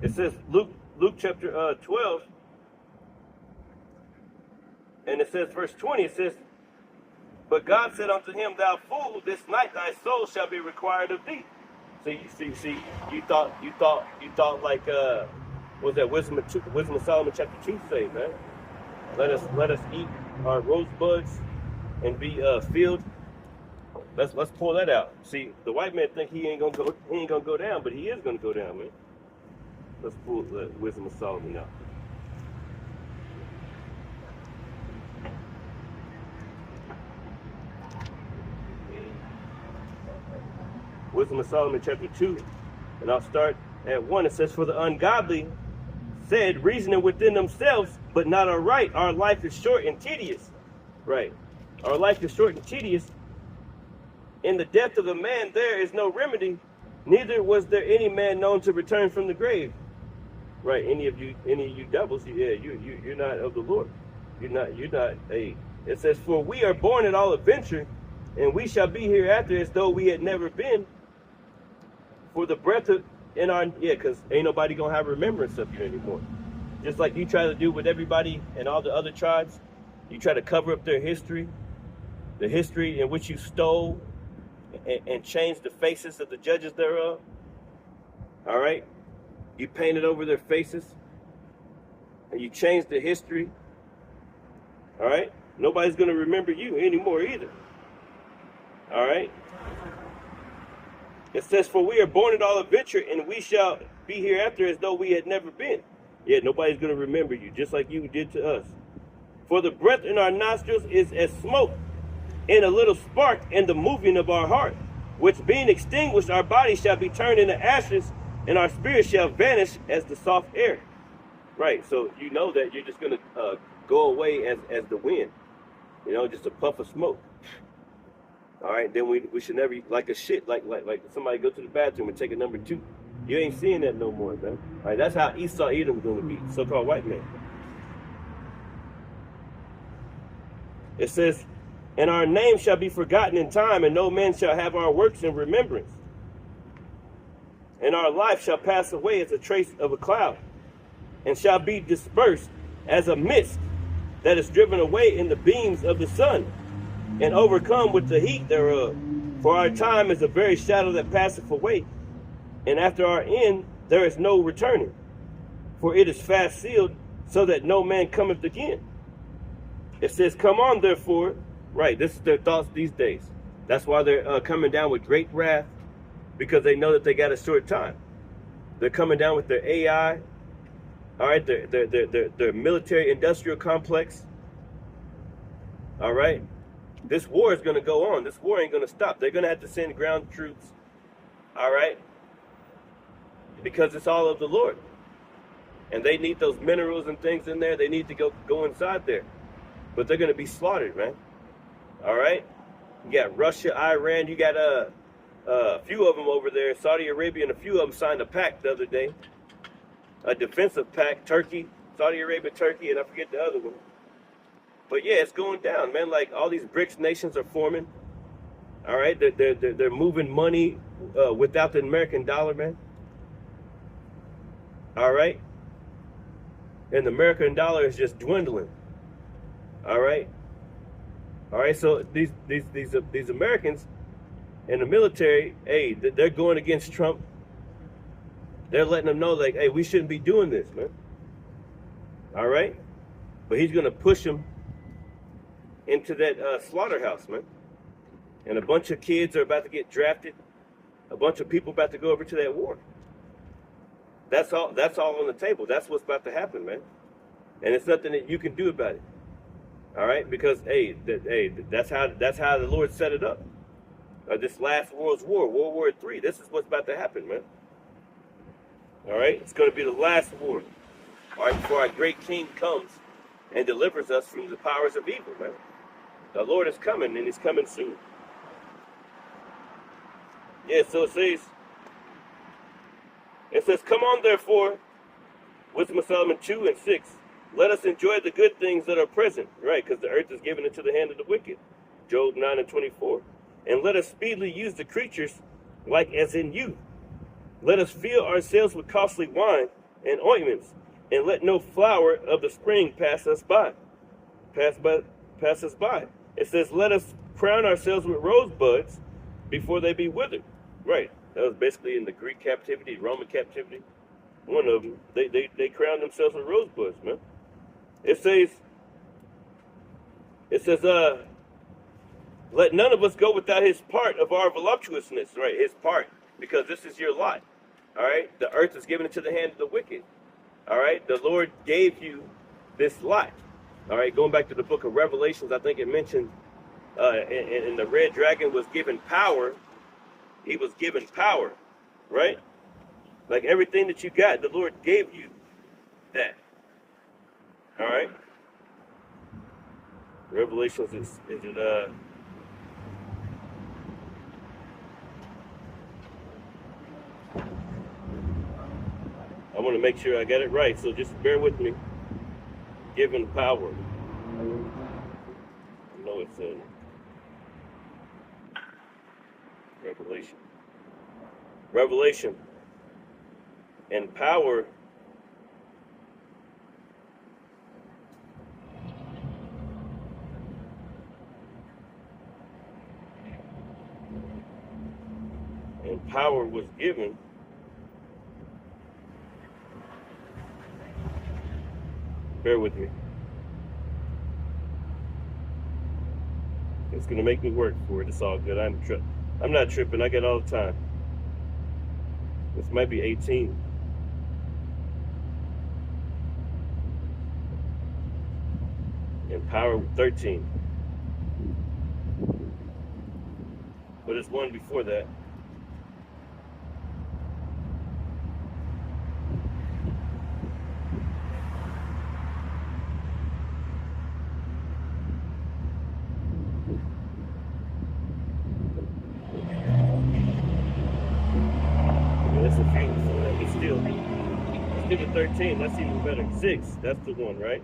It says Luke chapter 12, and it says verse 20. It says, "But God said unto him, Thou fool, this night thy soul shall be required of thee." See, you thought like what was that Wisdom of Solomon chapter 2 say, man? Let us eat our rosebuds and be filled. Let's pull that out. See, the white man think he ain't gonna go down, but he is gonna go down, man. Let's pull the Wisdom of Solomon out. Wisdom of Solomon chapter 2, and I'll start at 1. It says, "For the ungodly said, reasoning within themselves, but not aright, our life is short and tedious." Right. Our life is short and tedious. "In the death of a man there is no remedy, neither was there any man known to return from the grave." Right. Any of you devils, yeah, you're not of the Lord. You're not, hey. It says, for we are born at all adventure, and we shall be hereafter as though we had never been. For the breath of, in our, yeah, because ain't nobody going to have remembrance of you anymore. Just like you try to do with everybody and all the other tribes. You try to cover up their history, the history in which you stole and changed the faces of the judges thereof. All right? You painted over their faces, and you changed the history. All right? Nobody's going to remember you anymore either. All right? It says, for we are born at all adventure, and we shall be hereafter as though we had never been. Yeah, nobody's going to remember you, just like you did to us. For the breath in our nostrils is as smoke, and a little spark in the moving of our heart, which being extinguished, our body shall be turned into ashes, and our spirit shall vanish as the soft air. Right, so you know that you're just going to go away as the wind. You know, just a puff of smoke. All right, then we should never, like a shit, like somebody go to the bathroom and take a number 2. You ain't seeing that no more, man. All right, that's how Esau Edom was going to be, so-called white man. It says, and our name shall be forgotten in time, and no man shall have our works in remembrance. And our life shall pass away as a trace of a cloud, and shall be dispersed as a mist that is driven away in the beams of the sun, and overcome with the heat thereof. For our time is a very shadow that passeth away, and after our end there is no returning. For it is fast sealed, so that no man cometh again. It says, come on therefore. Right, this is their thoughts these days. That's why they're coming down with great wrath, because they know that they got a short time. They're coming down with their AI, all right, their military industrial complex. All right, this war is going to go on. This war ain't going to stop. They're going to have to send ground troops, all right, because it's all of the Lord. And they need those minerals and things in there. They need to go inside there. But they're going to be slaughtered, man. All right? You got Russia, Iran. You got a few of them over there. Saudi Arabia and a few of them signed a pact the other day. A defensive pact. Turkey, Saudi Arabia, Turkey, and I forget the other one. But yeah, it's going down, man. Like all these BRICS nations are forming. All right? They're moving money without the American dollar, man. All right? And the American dollar is just dwindling. All right? All right, so these Americans in the military, hey, they're going against Trump. They're letting them know, like, hey, we shouldn't be doing this, man. All right? But he's going to push them into that slaughterhouse, man. And a bunch of kids are about to get drafted. A bunch of people about to go over to that war. That's all on the table. That's what's about to happen, man. And it's nothing that you can do about it. All right, because that's how the Lord set it up. This last world's war, World War III. This is what's about to happen, man. All right, it's going to be the last war. All right, before our great King comes and delivers us from the powers of evil, man. The Lord is coming, and He's coming soon. Yeah, so it says, come on, therefore, Wisdom of Solomon 2:6. Let us enjoy the good things that are present, right? Because the earth is given into the hand of the wicked. Job 9:24. And let us speedily use the creatures like as in youth. Let us fill ourselves with costly wine and ointments, and let no flower of the spring pass us by. Pass us by. It says, let us crown ourselves with rosebuds before they be withered. Right. That was basically in the Greek captivity, Roman captivity. One of them, they crowned themselves with rosebuds, man. It says, let none of us go without his part of our voluptuousness, right? His part, because this is your lot, all right? The earth is given into the hand of the wicked, all right? The Lord gave you this lot, all right? Going back to the book of Revelations, I think it mentioned, and the red dragon was given power. He was given power, right? Like everything that you got, the Lord gave you that. All right. Revelations is it I want to make sure I get it right, so just bear with me. Given power. I know it's in Revelation. Revelation and power was given bear with me. It's gonna make me work for it. It's all good. I'm not tripping. I get all the time. This might be 18. And power 13. But it's one before that. Let's do the 13. That's even better. 6. That's the one, right?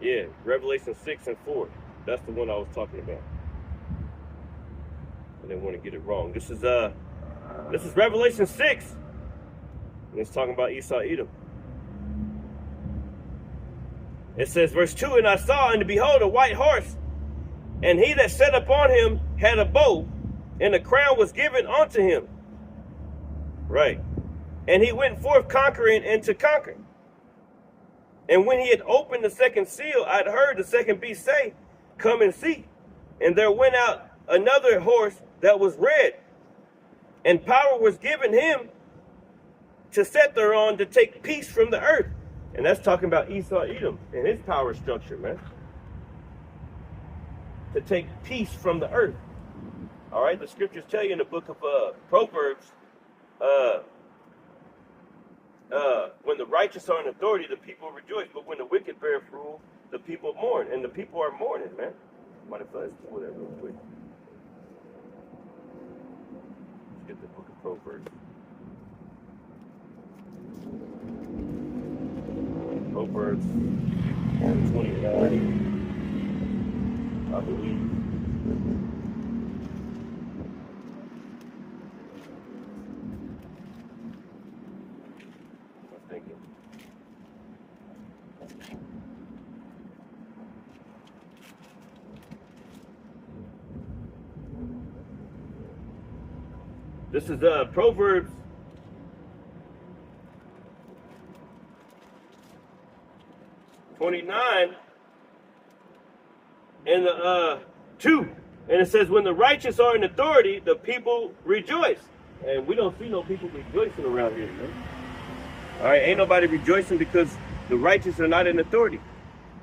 Yeah. Revelation 6 and 4. That's the one I was talking about. I didn't want to get it wrong. This is Revelation 6. And it's talking about Esau Edom. It says, verse 2, and I saw, and behold, a white horse, and he that sat upon him had a bow, and a crown was given unto him. Right. And he went forth conquering and to conquer. And when he had opened the second seal, I had heard the second beast say, come and see. And there went out another horse that was red, and power was given him to set thereon to take peace from the earth. And that's talking about Esau Edom and his power structure, man. To take peace from the earth. All right, the scriptures tell you in the book of Proverbs, when the righteous are in authority, the people rejoice. But when the wicked bear rule, the people mourn. And the people are mourning, man. Might have let's pull that real quick. Let's get the book of Proverbs. Proverbs 29, I believe. I'm thinking. This is Proverbs 29 and 2, and it says, when the righteous are in authority, the people rejoice. And we don't see no people rejoicing around here, man. All right, ain't nobody rejoicing because the righteous are not in authority.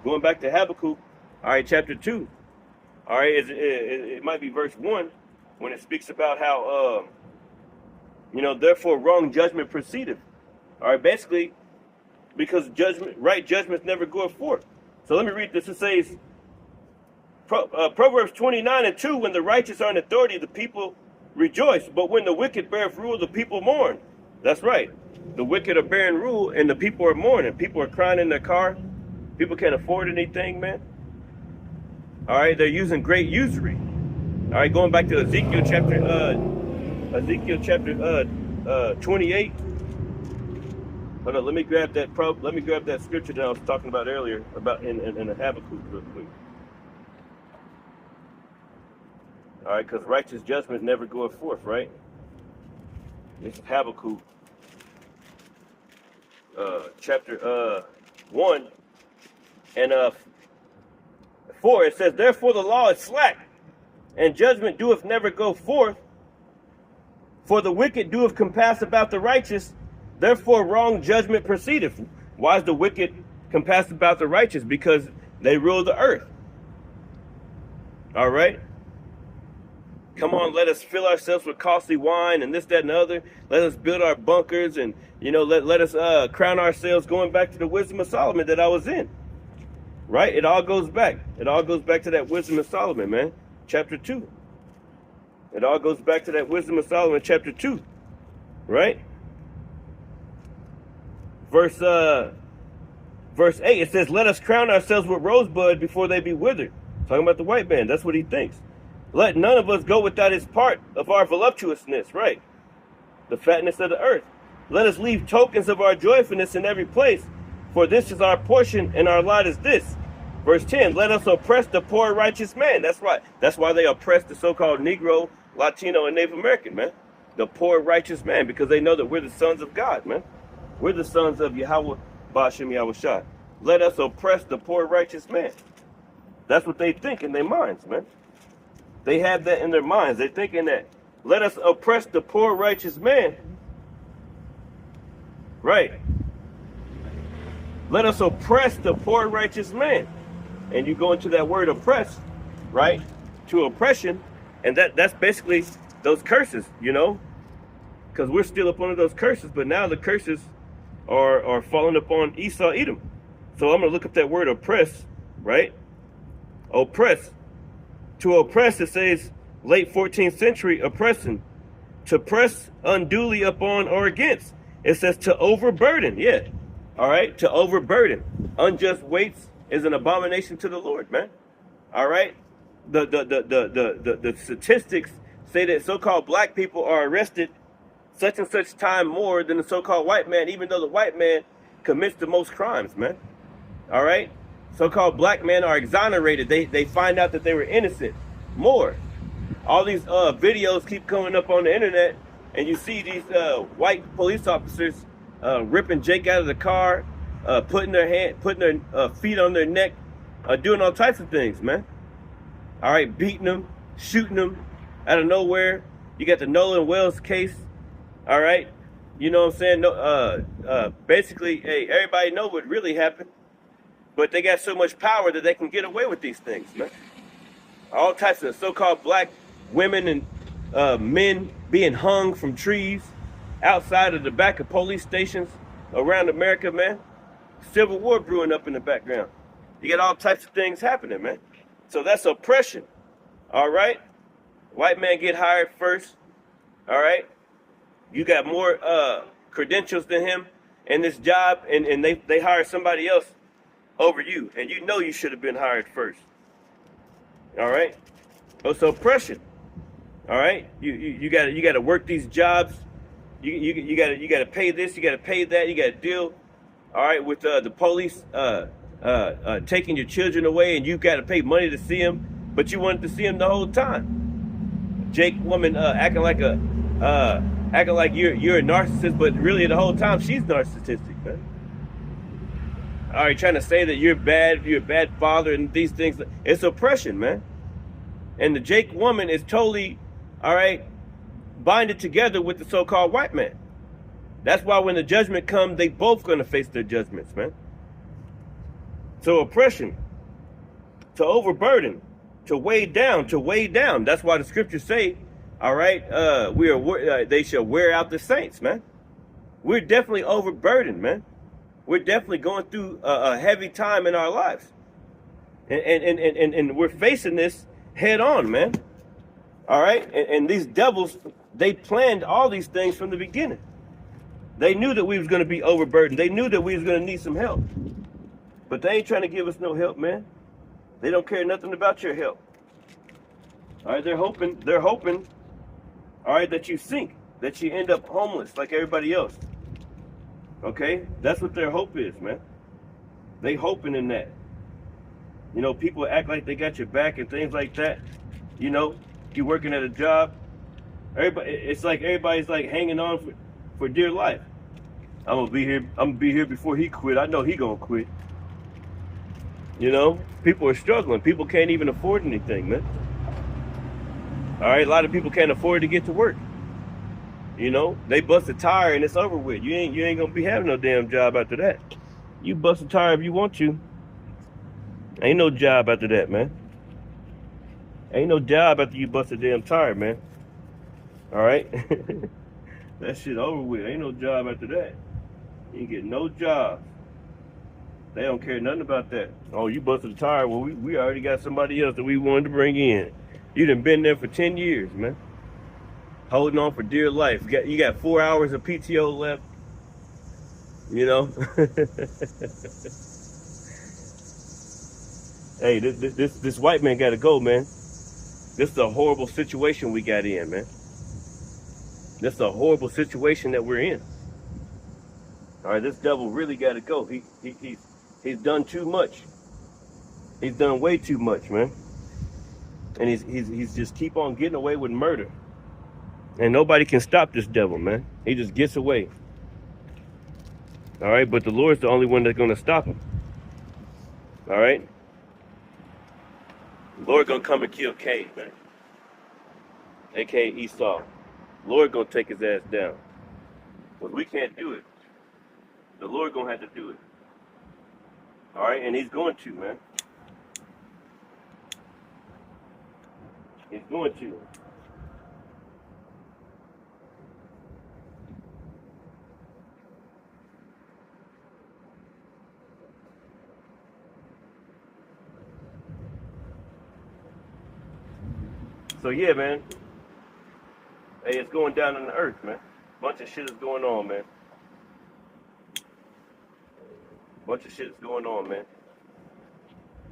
Going back to Habakkuk, all right, chapter 2. All right, it might be verse 1 when it speaks about how, therefore wrong judgment proceedeth. All right, basically, because right judgments never go forth. So let me read this. It says, Proverbs 29 and 2, when the righteous are in authority, the people rejoice. But when the wicked beareth rule, the people mourn. That's right. The wicked are bearing rule, and the people are mourning. People are crying in their car. People can't afford anything, man. All right, they're using great usury. All right, going back to Ezekiel chapter 28. Hold on, let me grab that scripture that I was talking about earlier about in the Habakkuk real quick. All right, because righteous judgment never goeth forth, right? This is Habakkuk, chapter 1 and 4. It says, therefore the law is slack, and judgment doeth never go forth. For the wicked doeth compass about the righteous, therefore wrong judgment proceedeth. Why is the wicked compass about the righteous? Because they rule the earth. All right? Come on, let us fill ourselves with costly wine and this, that, and the other. Let us build our bunkers and, let us crown ourselves, going back to the wisdom of Solomon that I was in. Right? It all goes back. It all goes back to that wisdom of Solomon, man. Chapter 2. It all goes back to that wisdom of Solomon, chapter 2. Right? Verse Verse 8, it says, let us crown ourselves with rosebud before they be withered. Talking about the white man. That's what he thinks. Let none of us go without his part of our voluptuousness, right? The fatness of the earth. Let us leave tokens of our joyfulness in every place, for this is our portion, and our lot is this. Verse 10, let us oppress the poor righteous man. That's right. That's why they oppress the so-called Negro, Latino, and Native American, man. The poor righteous man, because they know that we're the sons of God, man. We're the sons of Yahweh, Ba'ashem Yahushua. Let us oppress the poor righteous man. That's what they think in their minds, man. They have that in their minds. They're thinking that, let us oppress the poor righteous man. Right. Let us oppress the poor righteous man. And you go into that word oppress, right? To oppression. And that's basically those curses, you know? Because we're still up under those curses, but now the curses are falling upon Esau, Edom. So I'm going to look up that word oppress, right? Oppress. To oppress, it says late 14th century, oppression. To press unduly upon or against. It says to overburden, yeah. All right, to overburden. Unjust weights is an abomination to the Lord, man. All right? The statistics say that so-called black people are arrested such and such time more than the so-called white man, even though the white man commits the most crimes, man. All right? So-called black men are exonerated. They find out that they were innocent more. All these videos keep coming up on the internet, and you see these white police officers ripping Jake out of the car, putting their feet on their neck, doing all types of things, man. All right, beating them, shooting them out of nowhere. You got the Nolan Wells case. All right, you know what I'm saying? No, basically, hey, everybody know what really happened, but they got so much power that they can get away with these things, man. All types of so-called black women and men being hung from trees outside of the back of police stations around America, man. Civil war brewing up in the background. You got all types of things happening, man. So that's oppression, all right? White man get hired first, all right? You got more credentials than him in this job, and they hire somebody else over you, and you know you should have been hired first, all right? It's oppression, all right? You got to work these jobs. You got to pay this, you got to pay that, you got to deal, all right, with the police taking your children away, and you got to pay money to see them, but you wanted to see them the whole time. Jake woman acting like you're a narcissist, but really the whole time she's narcissistic, man. All right, trying to say that you're a bad father and these things. It's oppression, man. And the Jake woman is totally, all right, binded together with the so-called white man. That's why when the judgment comes, they both going to face their judgments, man. So oppression, to overburden, to weigh down, That's why the scriptures say, all right, they shall wear out the saints, man. We're definitely overburdened, man. We're definitely going through a heavy time in our lives. And we're facing this head on, man. All right? And these devils, they planned all these things from the beginning. They knew that we was going to be overburdened. They knew that we was going to need some help. But they ain't trying to give us no help, man. They don't care nothing about your help. All right, they're hoping, all right, that you sink, that you end up homeless like everybody else. Okay? That's what their hope is, man. They hoping in that. You know, people act like they got your back and things like that. You know, you working at a job. It's like everybody's like hanging on for dear life. I'm gonna be here before he quit. I know he gonna quit. You know, people are struggling. People can't even afford anything, man. All right, a lot of people can't afford to get to work. You know, they bust a tire and it's over with. You ain't gonna be having no damn job after that. You bust a tire if you want to. Ain't no job after that, man. Ain't no job after you bust a damn tire, man. All right? That shit over with. Ain't no job after that. You ain't get no job. They don't care nothing about that. Oh, you busted a tire. Well, we already got somebody else that we wanted to bring in. You done been there for 10 years, man. Holding on for dear life. You got 4 hours of PTO left. You know? Hey, this white man got to go, man. This is a horrible situation we got in, man. This is a horrible situation that we're in. All right, this devil really got to go. He's done too much. He's done way too much, man. And he's just keep on getting away with murder. And nobody can stop this devil, man. He just gets away. All right, but the Lord's the only one that's going to stop him. All right? The Lord going to come and kill Cain, man. A.K.a. Esau. The Lord going to take his ass down. But we can't do it. The Lord going to have to do it. All right, and he's going to, man. He's going to. So yeah, man. Hey, it's going down on the earth, man. Bunch of shit is going on, man. Bunch of shit is going on, man.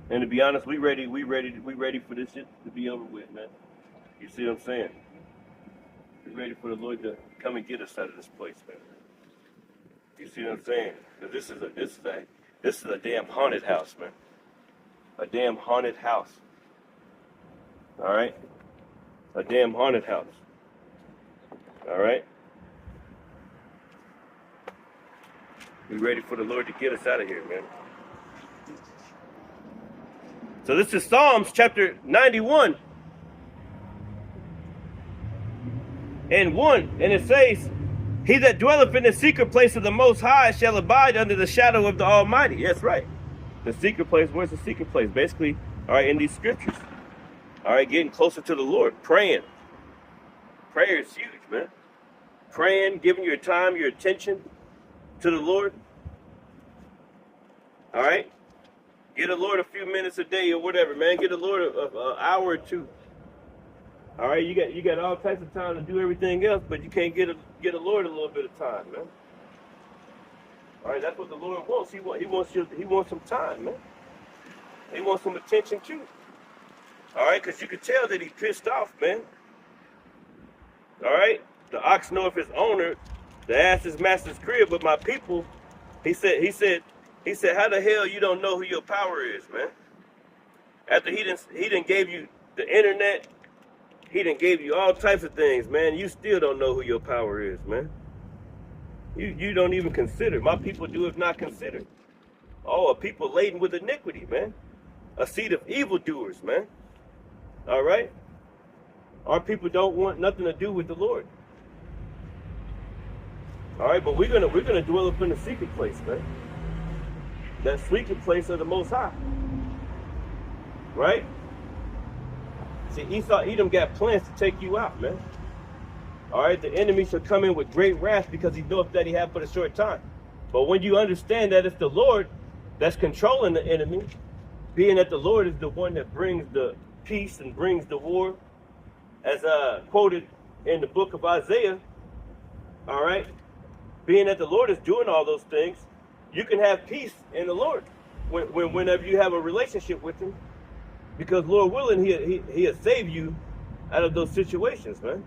And to be honest, we ready for this shit to be over with, man. You see what I'm saying? We ready for the Lord to come and get us out of this place, man. You see what I'm saying? Because this is a damn haunted house, man. A damn haunted house. All right? A damn haunted house. All right? We ready for the Lord to get us out of here, man. So this is Psalms chapter 91 and 1. And it says, he that dwelleth in the secret place of the Most High shall abide under the shadow of the Almighty. That's right. The secret place. Where's the secret place? Basically, all right, in these scriptures. All right, getting closer to the Lord, praying. Prayer is huge, man. Praying, giving your time, your attention to the Lord. All right? Get the Lord a few minutes a day or whatever, man. Get the Lord an hour or two. All right, you got all types of time to do everything else, but you can't get the Lord a little bit of time, man. All right, that's what the Lord wants. He wants some time, man. He wants some attention too. All right, because you can tell that he's pissed off, man. All right, the ox knoweth his owner, the ass his master's crib, but my people, he said, how the hell you don't know who your power is, man? After he didn't gave you the internet, he didn't gave you all types of things, man. You still don't know who your power is, man. You don't even consider. My people do have not considered. Oh, a people laden with iniquity, man. A seed of evildoers, man. All right? Our people don't want nothing to do with the Lord. All right, but we're gonna dwell up in the secret place, man. That secret place of the Most High. Right? See, Edom got plans to take you out, man. All right, the enemy shall come in with great wrath because he knoweth that he hath but a short time. But when you understand that it's the Lord that's controlling the enemy, being that the Lord is the one that brings the peace and brings the war, as quoted in the book of Isaiah, all right, being that the Lord is doing all those things, you can have peace in the Lord whenever you have a relationship with him, because Lord willing, he'll save you out of those situations, man.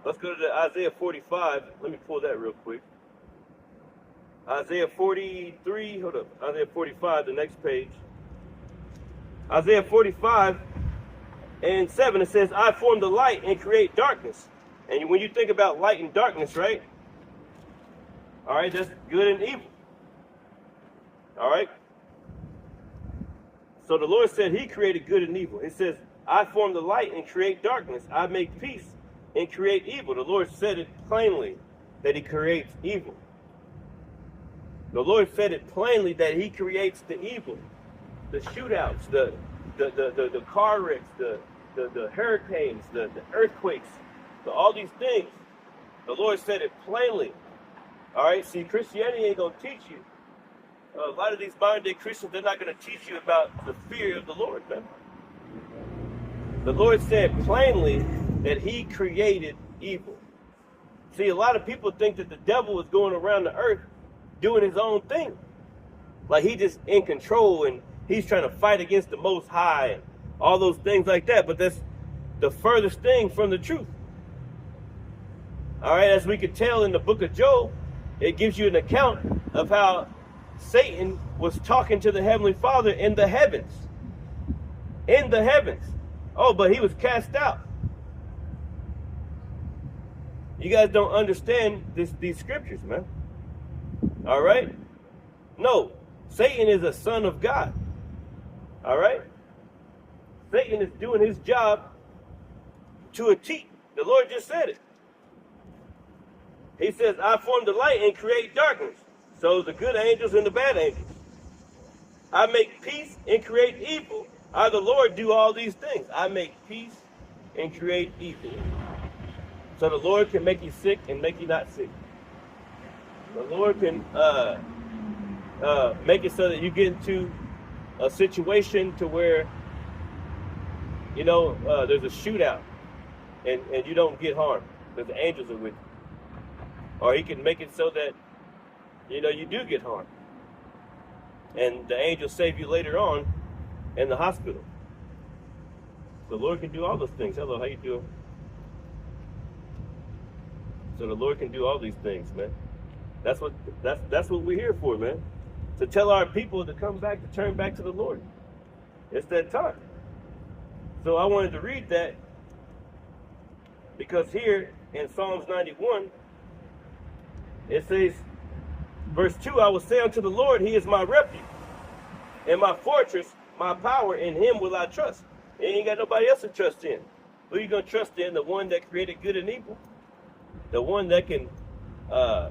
Let's go to Isaiah 45. Let me pull that real quick. Isaiah 43, hold up, Isaiah 45, the next page. Isaiah 45 and 7, it says, I form the light and create darkness. And when you think about light and darkness, right? All right, that's good and evil. All right? So the Lord said he created good and evil. It says, I form the light and create darkness. I make peace and create evil. The Lord said it plainly that he creates evil. The Lord said it plainly that he creates the evil. The shootouts, the car wrecks, the hurricanes, the earthquakes, all these things. The Lord said it plainly. All right, see, Christianity ain't going to teach you. A lot of these modern day Christians, they're not going to teach you about the fear of the Lord, man. The Lord said plainly that he created evil. See, a lot of people think that the devil is going around the earth doing his own thing. Like he just in control and He's trying to fight against the Most High and all those things like that. But that's the furthest thing from the truth. All right, as we could tell in the book of Job, it gives you an account of how Satan was talking to the Heavenly Father in the heavens. In the heavens. Oh, but he was cast out. You guys don't understand these scriptures, man. All right? No, Satan is a son of God. All right? Satan is doing his job to a T. The Lord just said it. He says, I form the light and create darkness. So the good angels and the bad angels. I make peace and create evil. I, the Lord, do all these things. I make peace and create evil. So the Lord can make you sick and make you not sick. The Lord can make it so that you get into a situation to where, you know, there's a shootout and you don't get harmed because the angels are with you. Or he can make it so that, you know, you do get harmed. And the angels save you later on in the hospital. The Lord can do all those things. Hello, how you doing? So the Lord can do all these things, man. That's what we're here for, man. To tell our people to come back, to turn back to the Lord. It's that time. So I wanted to read that because here in Psalms 91, it says, verse 2, I will say unto the Lord, he is my refuge and my fortress, my power, in him will I trust. You ain't got nobody else to trust in. Who you going to trust in? The one that created good and evil? The one that can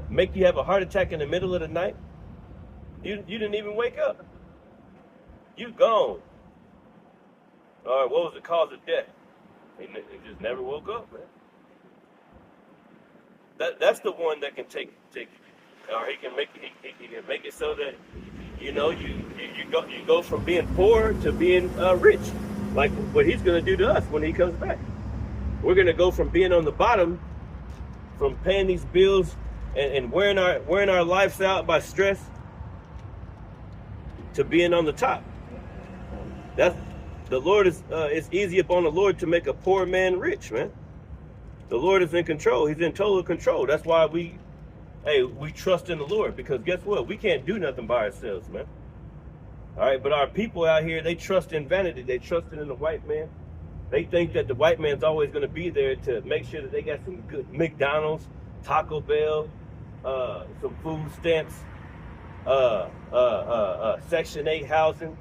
make you have a heart attack in the middle of the night? You didn't even wake up. You gone. Or what was the cause of death? He just never woke up, man. That's the one that can take or he can make it so that, you know, you go from being poor to being rich, like what he's going to do to us when he comes back. We're going to go from being on the bottom, from paying these bills and wearing our lives out by stress, to being on the top. That's the Lord is. It's easy upon the Lord to make a poor man rich, man. The Lord is in control. He's in total control. That's why we trust in the Lord, because guess what? We can't do nothing by ourselves, man. All right, but our people out here, they trust in vanity. They trust in the white man. They think that the white man's always going to be there to make sure that they got some good McDonald's, Taco Bell, some food stamps, Section 8 housing.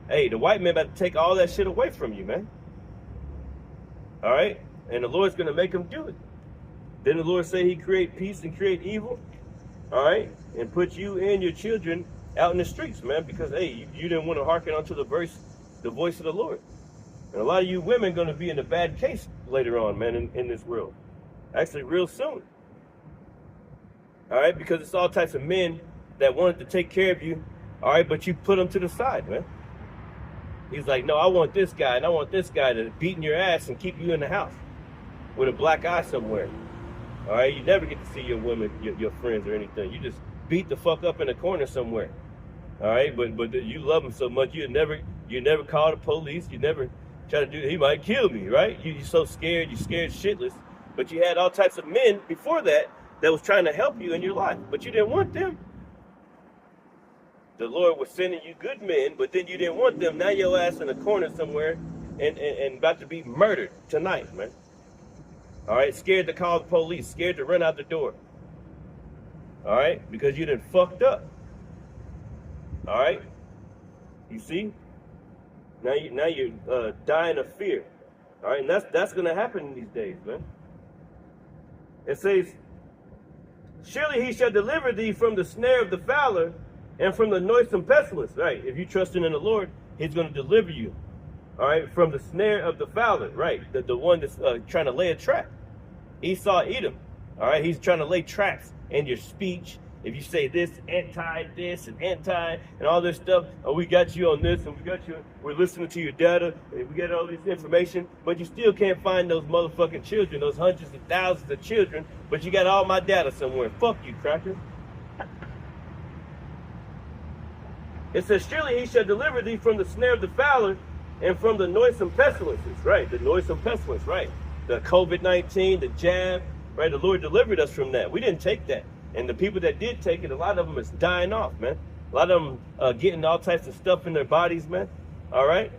Hey, the white man about to take all that shit away from you, man. All right? And the Lord's going to make him do it. Then the Lord say he create peace and create evil. All right? And put you and your children out in the streets, man, because, hey, you didn't want to hearken unto the voice of the Lord. And a lot of you women going to be in a bad case later on, man, in this world. Actually, real soon. All right? Because it's all types of men that wanted to take care of you. All right? But you put them to the side, man. He's like, no, I want this guy, and I want this guy to beat in your ass and keep you in the house with a black eye somewhere. All right? You never get to see your women, your friends or anything. You just beat the fuck up in a corner somewhere. All right? But you love them so much, you never call the police. You never try to do, he might kill me, right? You're so scared. You're scared shitless. But you had all types of men before that was trying to help you in your life. But you didn't want them. The Lord was sending you good men, but then you didn't want them. Now your ass in a corner somewhere and about to be murdered tonight, man. All right? Scared to call the police. Scared to run out the door. All right? Because you done fucked up. All right? You see? Now you're dying of fear. All right? And that's going to happen in these days, man. It says, surely he shall deliver thee from the snare of the fowler and from the noisome pestilence. Right? If you trust in the Lord, he's going to deliver you. All right? From the snare of the fowler. Right? The one that's trying to lay a trap. Esau Edom. All right? He's trying to lay traps in your speech. If you say this, this, and anti, and all this stuff, oh, we got you on this, and we're listening to your data, and we got all this information, but you still can't find those motherfucking children, those hundreds of thousands of children, but you got all my data somewhere. Fuck you, cracker. It says, surely he shall deliver thee from the snare of the fowler and from the noisome pestilences, right? The noisome pestilence, right? The COVID-19, the jab, right? The Lord delivered us from that. We didn't take that. And the people that did take it, a lot of them is dying off, man. A lot of them getting all types of stuff in their bodies, man. All right?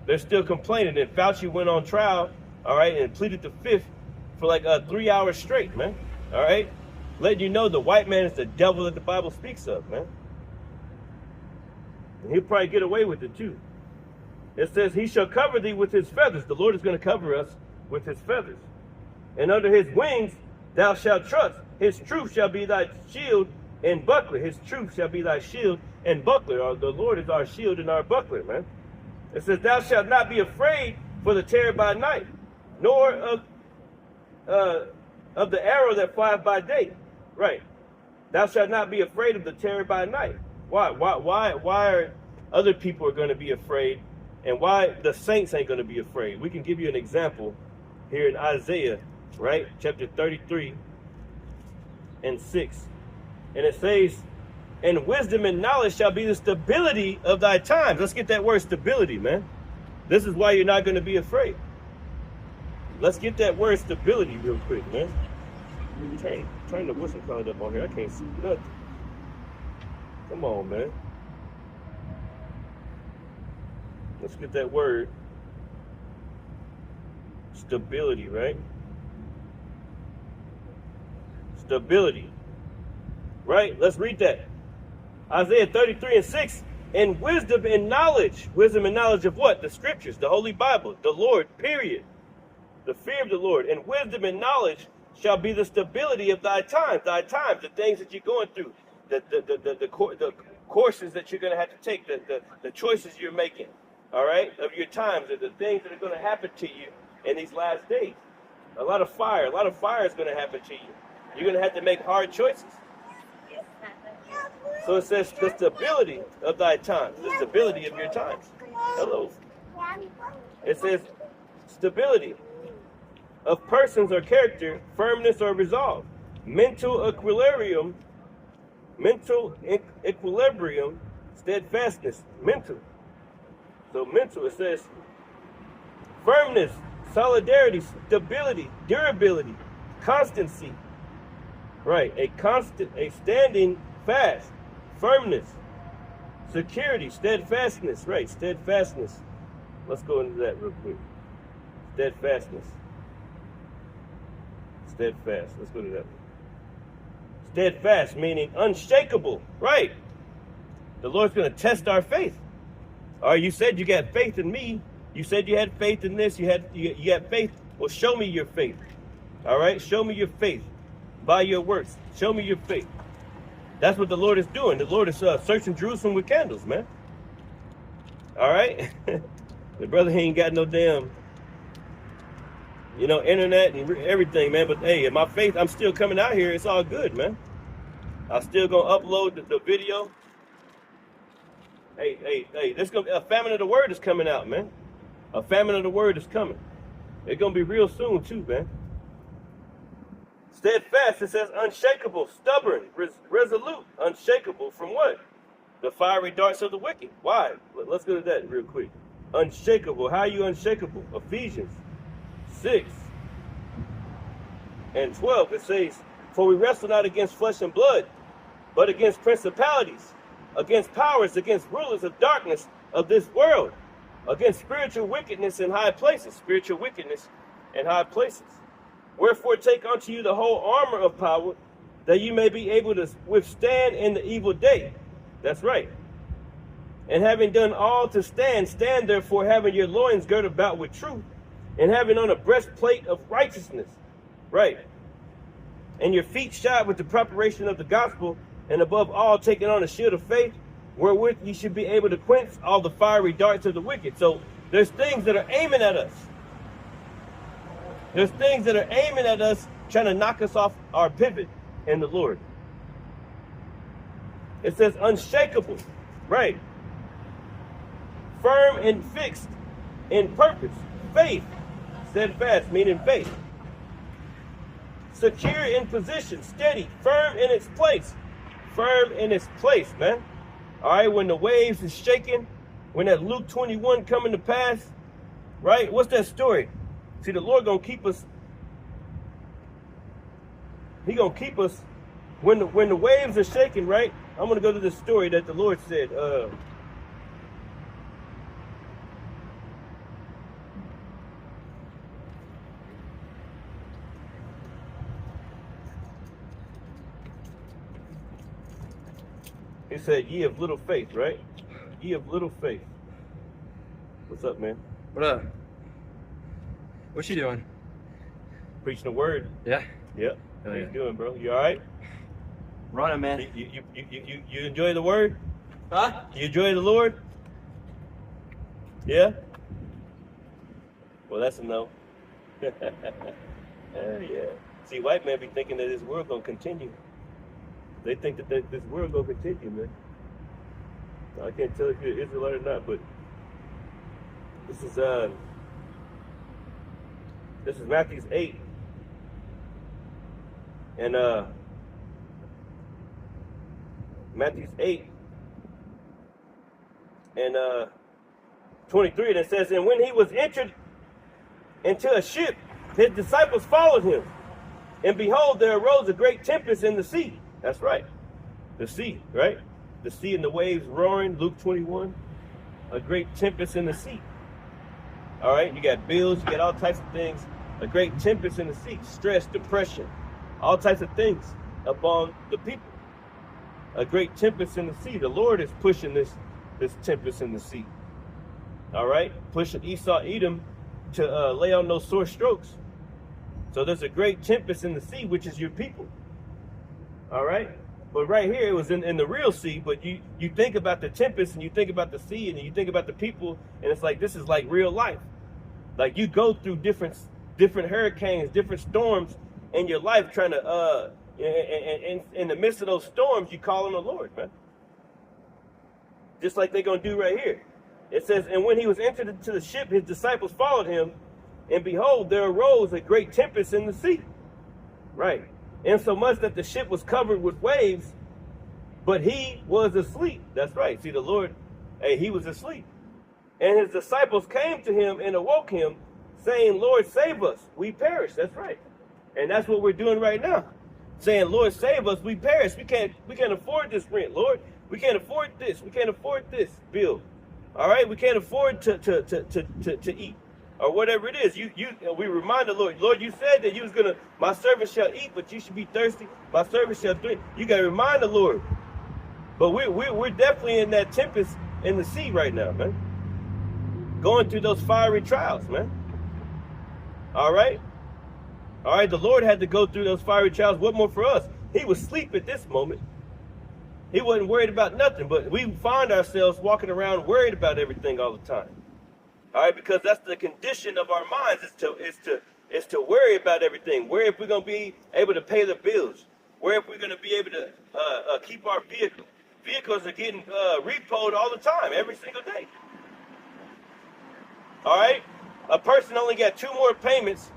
They're still complaining. And Fauci went on trial, all right, and pleaded the fifth for like 3 hours straight, man. All right? Letting you know the white man is the devil that the Bible speaks of, man. And he'll probably get away with it too. It says, he shall cover thee with his feathers. The Lord is going to cover us with his feathers. And under his wings thou shalt trust. His truth shall be thy shield and buckler. His truth shall be thy shield and buckler. The Lord is our shield and our buckler, man. It says, thou shalt not be afraid for the terror by night, nor of the arrow that flieth by day. Right. Thou shalt not be afraid of the terror by night. Why are other people are going to be afraid, and why the saints ain't going to be afraid? We can give you an example here in Isaiah, right? Chapter 33 and 6. And it says, and wisdom and knowledge shall be the stability of thy times. Let's get that word stability, man. This is why you're not going to be afraid. Let's get that word stability real quick, man. Turn the whistle cloud up on here. I can't see nothing. Come on, man. Let's get that word. Stability, right? Stability. Right? Let's read that. Isaiah 33 and 6. And wisdom and knowledge. Wisdom and knowledge of what? The scriptures, the Holy Bible, the Lord, period. The fear of the Lord. And wisdom and knowledge shall be the stability of thy times, the things that you're going through, the courses that you're going to have to take, the choices you're making, all right, of your times, the things that are going to happen to you in these last days. A lot of fire is going to happen to you. You're going to have to make hard choices. So it says the stability of thy times, the stability of your times. Hello. It says stability of persons or character, firmness or resolve, mental equilibrium, steadfastness, mental. So mental, it says firmness, solidarity, stability, durability, constancy. Right, a standing fast, firmness, security, steadfastness. Right, steadfastness. Let's go into that real quick. Steadfastness. Steadfast. Let's go to that one. Steadfast, meaning unshakable. Right. The Lord's going to test our faith. All right, you said you got faith in me. You said you had faith in this. You had faith. Well, show me your faith. All right, show me your faith by your works. Show me your faith. That's what the Lord is doing. The Lord is searching Jerusalem with candles, man. All right. The brother he ain't got no damn, internet and everything, man. But hey, in my faith, I'm still coming out here. It's all good, man. I'm still gonna upload the video. Hey, there's gonna be a famine of the word is coming out, man. A famine of the word is coming. It's gonna be real soon too, man. Steadfast, it says unshakable, stubborn, resolute, unshakable from what? The fiery darts of the wicked. Why? Let's go to that real quick. Unshakable. How are you unshakable? Ephesians 6 and 12, it says, for we wrestle not against flesh and blood, but against principalities, against powers, against rulers of darkness of this world, against spiritual wickedness in high places. Spiritual wickedness in high places. Wherefore take unto you the whole armor of power, that you may be able to withstand in the evil day. That's right. And having done all to stand, stand therefore, having your loins girt about with truth, and having on a breastplate of righteousness. Right. And your feet shod with the preparation of the gospel, and above all taking on a shield of faith, wherewith you should be able to quench all the fiery darts of the wicked. So there's things that are aiming at us. There's things that are aiming at us, trying to knock us off our pivot in the Lord. It says unshakable, right? Firm and fixed in purpose. Faith, steadfast, meaning faith. Secure in position, steady, firm in its place. Firm in its place, man. All right, when the waves is shaking, when that Luke 21 coming to pass, right? What's that story? See, the Lord gonna keep us. He gonna keep us when the waves are shaking, right? I'm gonna go to the story that the Lord said. He said, "Ye of little faith," right? Ye of little faith. What's up, man? What up? What you doing? Preaching the word. Yeah. Yep. How you doing, bro? You all right? Running, man. You enjoy the word? Huh? You enjoy the Lord? Yeah? Well, that's a no. Yeah. See, white men be thinking that this world gonna continue. They think that this world gonna continue, man. I can't tell if you're an Israelite or not, but this is Matthew 8. And Matthew 8 and 23, and it says, "And when he was entered into a ship, his disciples followed him. And behold, there arose a great tempest in the sea." That's right. The sea, right? The sea and the waves roaring, Luke 21. A great tempest in the sea. All right, you got bills, you got all types of things. A great tempest in the sea, stress, depression, all types of things upon the people. A great tempest in the sea. The Lord is pushing this tempest in the sea. All right, pushing Esau, Edom to lay on those sore strokes. So there's a great tempest in the sea, which is your people. All right, but right here it was in the real sea. But you think about the tempest and you think about the sea and you think about the people, and it's like this is like real life. Like you go through different hurricanes, different storms in your life, trying to in the midst of those storms, you call on the Lord, man. Just like they're gonna do right here. It says, "And when he was entered into the ship, his disciples followed him, and behold, there arose a great tempest in the sea." Right. Insomuch that the ship was covered with waves, but he was asleep. That's right. See, the Lord, he was asleep. And his disciples came to him and awoke him, saying, "Lord, save us, we perish." That's right. And that's what we're doing right now. Saying, "Lord, save us, we perish. We can't afford this rent, Lord. We can't afford this. We can't afford this bill. All right, we can't afford to eat." Or whatever it is, we remind the Lord, "Lord, you said that you was gonna, my servant shall eat, but you should be thirsty. My servant shall drink." You gotta remind the Lord. But we're definitely in that tempest in the sea right now, man. Going through those fiery trials, man. All right, the Lord had to go through those fiery trials. What more for us? He was asleep at this moment. He wasn't worried about nothing, but we find ourselves walking around worried about everything all the time. All right, because that's the condition of our minds is to worry about everything. Worry if we're going to be able to pay the bills. Worry if we're going to be able to keep our vehicle. Vehicles are getting repoed all the time, every single day. All right, a person only got 2 more payments.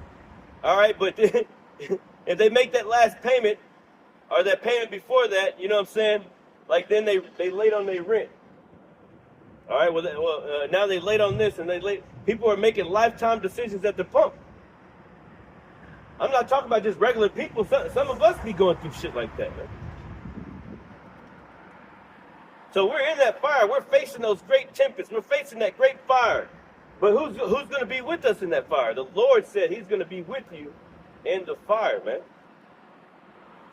All right, but if they make that last payment or that payment before that, you know what I'm saying? Like then they late on their rent. All right, now they late on this and people are making lifetime decisions at the pump. I'm not talking about just regular people. Some of us be going through shit like that, man. So we're in that fire. We're facing those great tempests. We're facing that great fire. But who's going to be with us in that fire? The Lord said he's going to be with you in the fire, man.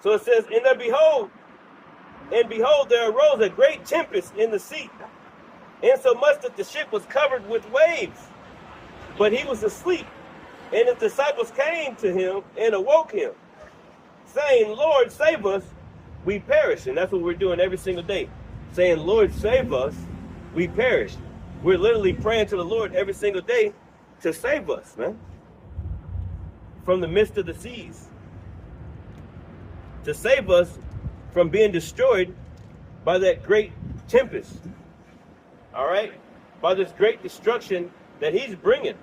So it says, "And behold, there arose a great tempest in the sea, insomuch that the ship was covered with waves. But he was asleep. And his disciples came to him and awoke him, saying, Lord, save us, we perish." And that's what we're doing every single day. Saying, "Lord, save us, we perish." We're literally praying to the Lord every single day to save us, man. From the midst of the seas. To save us from being destroyed by that great tempest. All right? By this great destruction that he's bringing.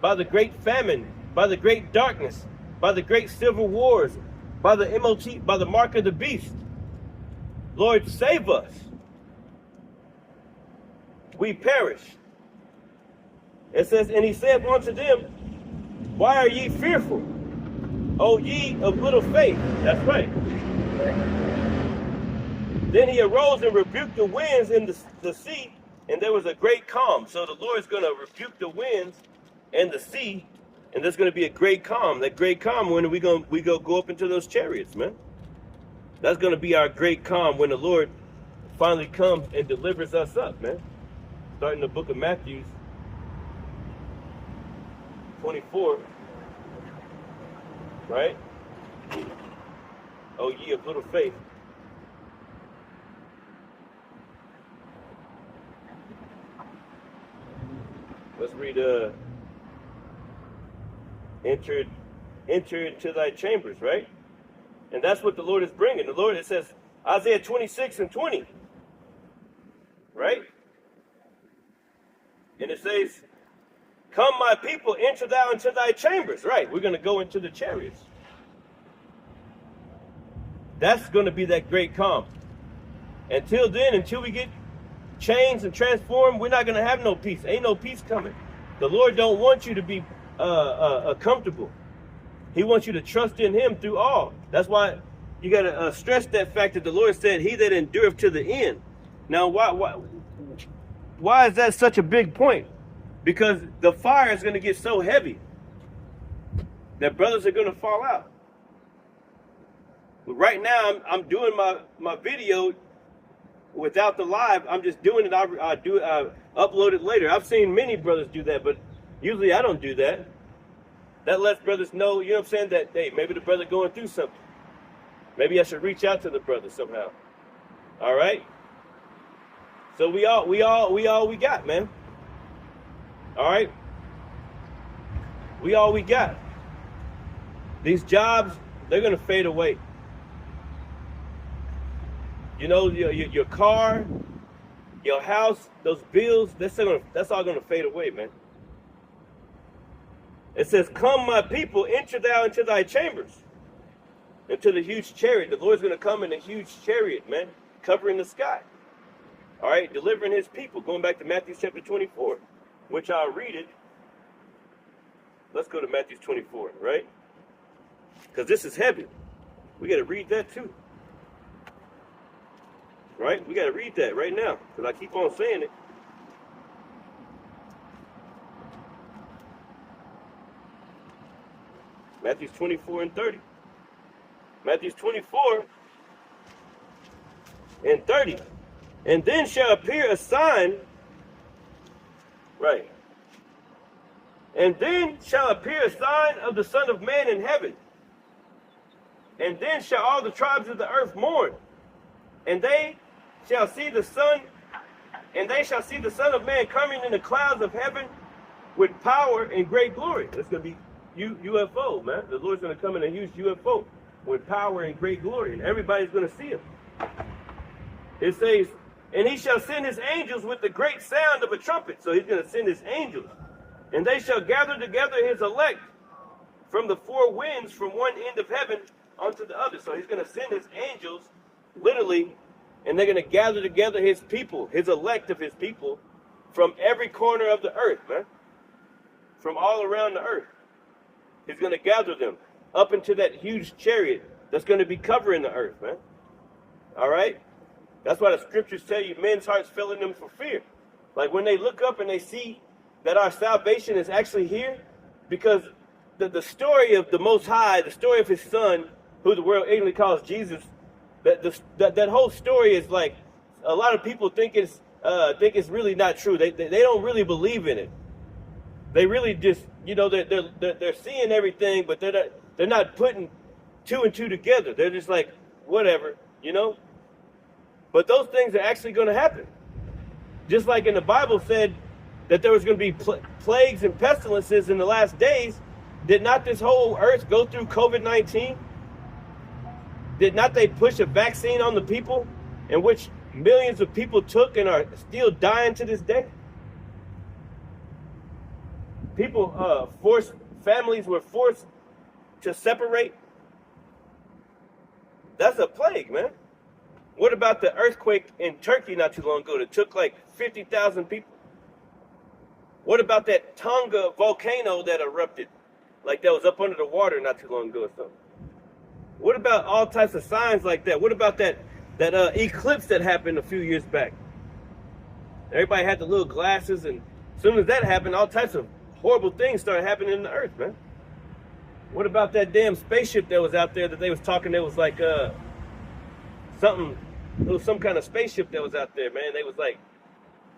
By the great famine, by the great darkness, by the great civil wars, by the MOT, by the mark of the beast. Lord, save us. we perish. It says, and he said unto them, why are ye fearful, O ye of little faith? That's right. Then he arose and rebuked the winds in the sea, and there was a great calm. So the Lord is going to rebuke the winds and the sea, and there's going to be a great calm. That great calm when we go up into those chariots, man. That's going to be our great calm when the Lord finally comes and delivers us up, man. Starting the book of Matthew 24, right? Oh, ye of little faith. Let's read, enter into thy chambers, right? And that's what the Lord is bringing. The Lord, it says, Isaiah 26:20, right? And it says, come my people, enter thou into thy chambers, right? We're going to go into the chariots. That's going to be that great calm. Until then, until we get changed and transformed, we're not going to have no peace. Ain't no peace coming. The Lord don't want you to be comfortable. He wants you to trust in him through all. That's why you got to stress that fact that the Lord said, he that endureth to the end. Now, why is that such a big point? Because the fire is going to get so heavy that brothers are going to fall out. But right now, I'm doing my video without the live. I'm just doing it. I upload it later. I've seen many brothers do that, but usually I don't do that. That lets brothers know, you know what I'm saying, that, hey, maybe the brother going through something. Maybe I should reach out to the brother somehow. All right? So we all we got, man. All right? We all we got. These jobs, they're going to fade away. You know, your car, your house, those bills, that's all going to fade away, man. It says, come my people, enter thou into thy chambers, into the huge chariot. The Lord's going to come in a huge chariot, man, covering the sky. All right, delivering his people. Going back to Matthew chapter 24, which I'll read it. Let's go to Matthew 24, right? Because this is heavy. We got to read that too. Right? We got to read that right now, because I keep on saying it. Matthew 24 and 30. Matthew 24 and 30. And then shall appear a sign, right? And then shall appear a sign of the Son of Man in heaven. And then shall all the tribes of the earth mourn. And they shall see the Son, and they shall see the Son of Man coming in the clouds of heaven with power and great glory. That's going to be UFO, man. The Lord's going to come in a huge UFO with power and great glory, and everybody's going to see him. It says, and he shall send his angels with the great sound of a trumpet. So he's going to send his angels, and they shall gather together his elect from the four winds, from one end of heaven unto the other. So he's going to send his angels, literally, and they're going to gather together his people, his elect of his people, from every corner of the earth, man. From all around the earth. He's going to gather them up into that huge chariot that's going to be covering the earth, man. All right? That's why the scriptures tell you men's hearts fell in them for fear. Like when they look up and they see that our salvation is actually here, because the story of the Most High, the story of his son, who the world ignorantly calls Jesus, that whole story is like, a lot of people think it's really not true. They don't really believe in it. They really just, you know, they're seeing everything, but they're not putting two and two together. They're just like, whatever, you know. But those things are actually going to happen. Just like in the Bible said that there was going to be plagues and pestilences in the last days. Did not this whole earth go through COVID-19? Did not they push a vaccine on the people, in which millions of people took and are still dying to this day? People, families were forced to separate. That's a plague, man. What about the earthquake in Turkey not too long ago that took like 50,000 people? What about that Tonga volcano that erupted, like that was up under the water not too long ago or something? What about all types of signs like that? What about that eclipse that happened a few years back? Everybody had the little glasses, and as soon as that happened, all types of horrible things started happening in the earth, man. What about that damn spaceship that was out there that they was talking? That was like something. It was some kind of spaceship that was out there, man. They was like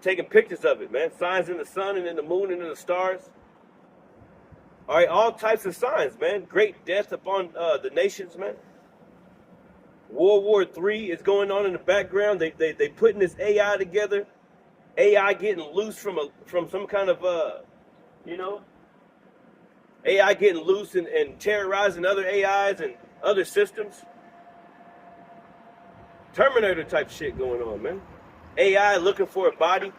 taking pictures of it, man. Signs in the sun and in the moon and in the stars. All right, all types of signs, man. Great death upon the nations, man. World War III is going on in the background. They putting this AI together. AI getting loose from some kind of AI getting loose and terrorizing other AIs and other systems. Terminator type shit going on, man. AI looking for a body.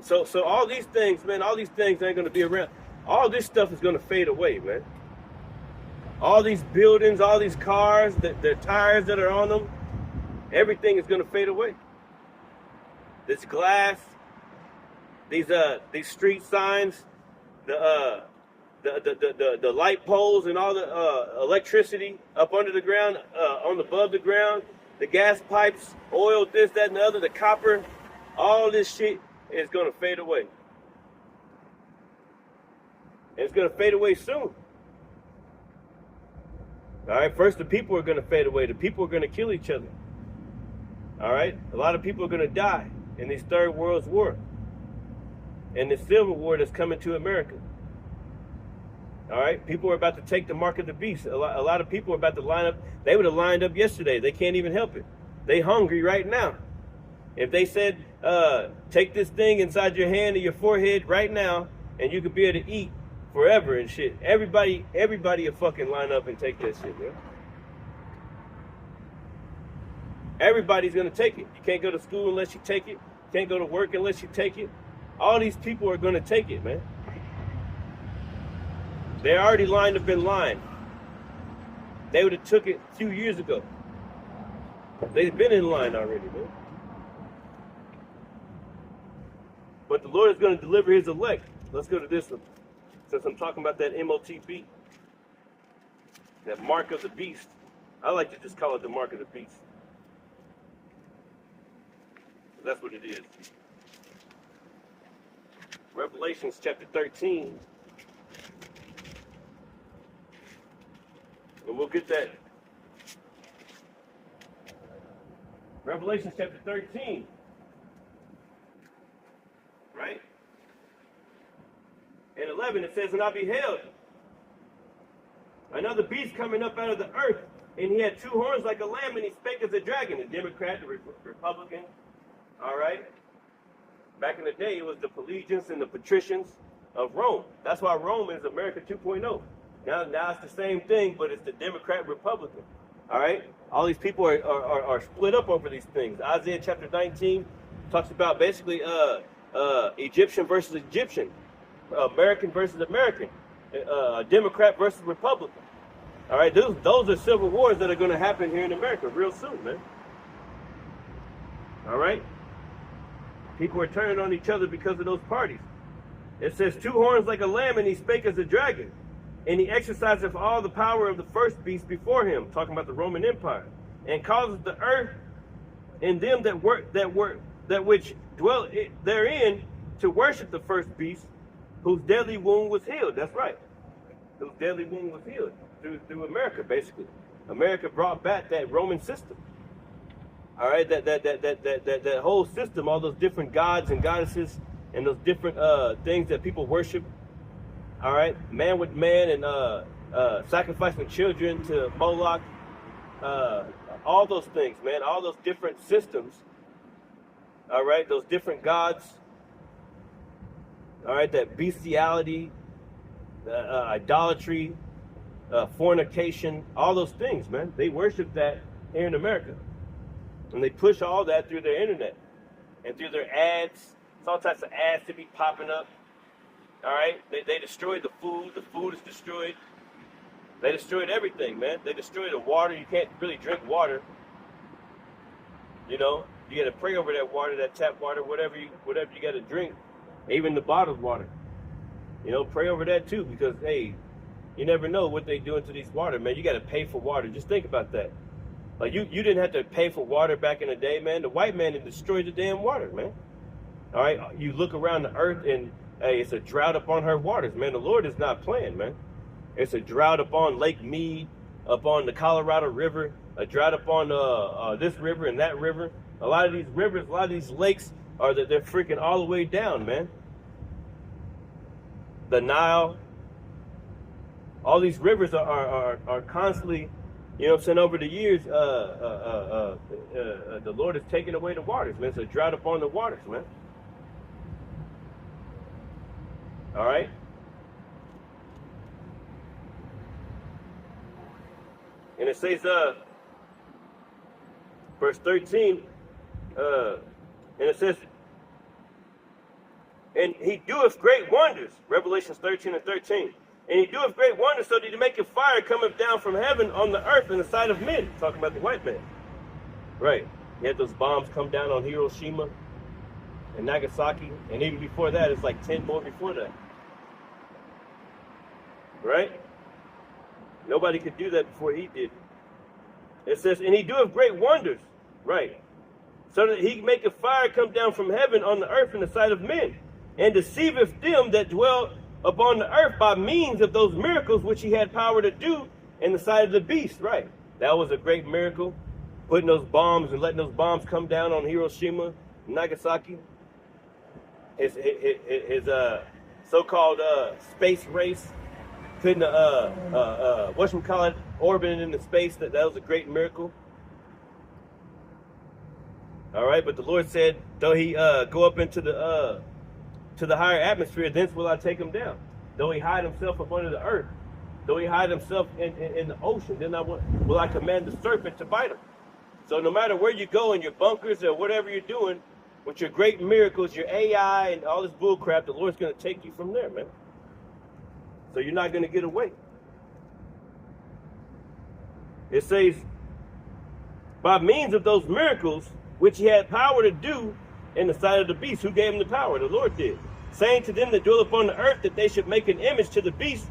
So all these things, man, all these things ain't gonna be around. All this stuff is gonna fade away, man. All these buildings, all these cars, the tires that are on them, everything is gonna fade away. This glass, these street signs, the light poles and all the electricity up under the ground, above the ground, the gas pipes, oil, this, that, and the other, the copper, all this shit is gonna fade away. And it's gonna fade away soon. All right, first the people are gonna fade away. The people are gonna kill each other. All right, a lot of people are gonna die in this third world war and the civil war that's coming to America. All right, people are about to take the mark of the beast. A lot of people are about to line up. They would have lined up yesterday. They can't even help it. They hungry right now. If they said, take this thing inside your hand or your forehead right now, and you could be able to eat forever and shit, everybody will fucking line up and take that shit, man. Everybody's gonna take it. You can't go to school unless you take it. You can't go to work unless you take it. All these people are gonna take it, man. They already lined up in line. They would have took it a few years ago. They've been in line already, man. But the Lord is going to deliver his elect. Let's go to this one. Since I'm talking about that MOTB, that mark of the beast. I like to just call it the mark of the beast. That's what it is. Revelations chapter 13. And we'll get that. Revelation chapter 13. Right? In 11 it says, and I beheld another beast coming up out of the earth, and he had two horns like a lamb, and he spake as a dragon. The Democrat, the Republican, all right? Back in the day, it was the Pelagians and the patricians of Rome. That's why Rome is America 2.0. Now it's the same thing, but it's the Democrat Republican. All right? All these people are split up over these things. Isaiah chapter 19 talks about basically Egyptian versus Egyptian, American versus American, Democrat versus Republican. All right? Those are civil wars that are going to happen here in America real soon, man. All right? People are turning on each other because of those parties. It says, two horns like a lamb, and he spake as a dragon. And he exerciseth all the power of the first beast before him, talking about the Roman Empire, and causeth the earth and them that which dwell therein to worship the first beast, whose deadly wound was healed. That's right, whose deadly wound was healed through America. Basically, America brought back that Roman system. All right, that whole system, all those different gods and goddesses, and those different things that people worship. All right, man with man, and sacrificing children to Moloch, all those things, man, all those different systems. All right, those different gods. All right, that bestiality, idolatry, fornication, all those things, man. They worship that here in America, and they push all that through their internet and through their ads. It's all types of ads to be popping up. All right, they destroyed the food. The food is destroyed. They destroyed everything, man. They destroyed the water. You can't really drink water. You know, you got to pray over that water, that tap water, whatever you got to drink, even the bottled water. You know, pray over that too, because hey, you never know what they doing to these water, man. You got to pay for water. Just think about that. Like you didn't have to pay for water back in the day, man. The white man had destroyed the damn water, man. All right, you look around the earth and hey, it's a drought upon her waters, man. The Lord is not playing, man. It's a drought upon Lake Mead, upon the Colorado River, a drought upon this river and that river. A lot of these rivers, a lot of these lakes are that they're freaking all the way down, man. The Nile, all these rivers are constantly, you know what I'm saying, over the years, the Lord is taking away the waters, man. It's a drought upon the waters, man. All right? And it says, verse 13, and it says, and he doeth great wonders, Revelations 13 and 13. And he doeth great wonders so that he maketh fire cometh down from heaven on the earth in the sight of men. Talking about the white man. Right. He had those bombs come down on Hiroshima and Nagasaki. And even before that, it's like 10 more before that. Right? Nobody could do that before he did. It says, and he doeth great wonders. Right. So that he maketh fire come down from heaven on the earth in the sight of men. And deceiveth them that dwell upon the earth by means of those miracles which he had power to do in the sight of the beast. Right. That was a great miracle. Putting those bombs and letting those bombs come down on Hiroshima, Nagasaki. His so-called space race. Putting whatchamacallit orbiting into space. That was a great miracle. All right, but the Lord said, though he go up into the to the higher atmosphere, thence will I take him down. Though he hide himself up under the earth, though he hide himself in the ocean, then will I command the serpent to bite him. So no matter where you go in your bunkers or whatever you're doing, with your great miracles, your AI and all this bull crap, the Lord's going to take you from there, man. So you're not going to get away. It says, by means of those miracles, which he had power to do in the sight of the beast. Who gave him the power? The Lord did. Saying to them that dwell upon the earth that they should make an image to the beast,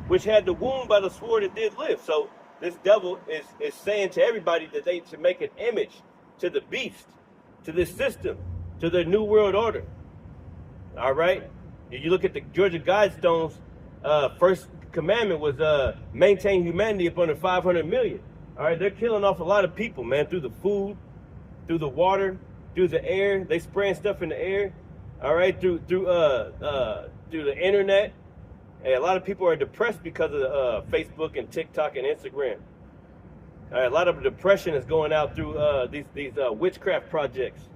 which had the wound by the sword that did live. So this devil is saying to everybody that they should make an image to the beast, to this system, to their new world order. All right? If you look at the Georgia Guidestones, first commandment was maintain humanity up under 500 million. All right? They're killing off a lot of people, man, through the food, through the water, through the air. They spraying stuff in the air. All right, through the internet. Hey, a lot of people are depressed because of Facebook and TikTok and Instagram. All right, a lot of depression is going out through these witchcraft projects.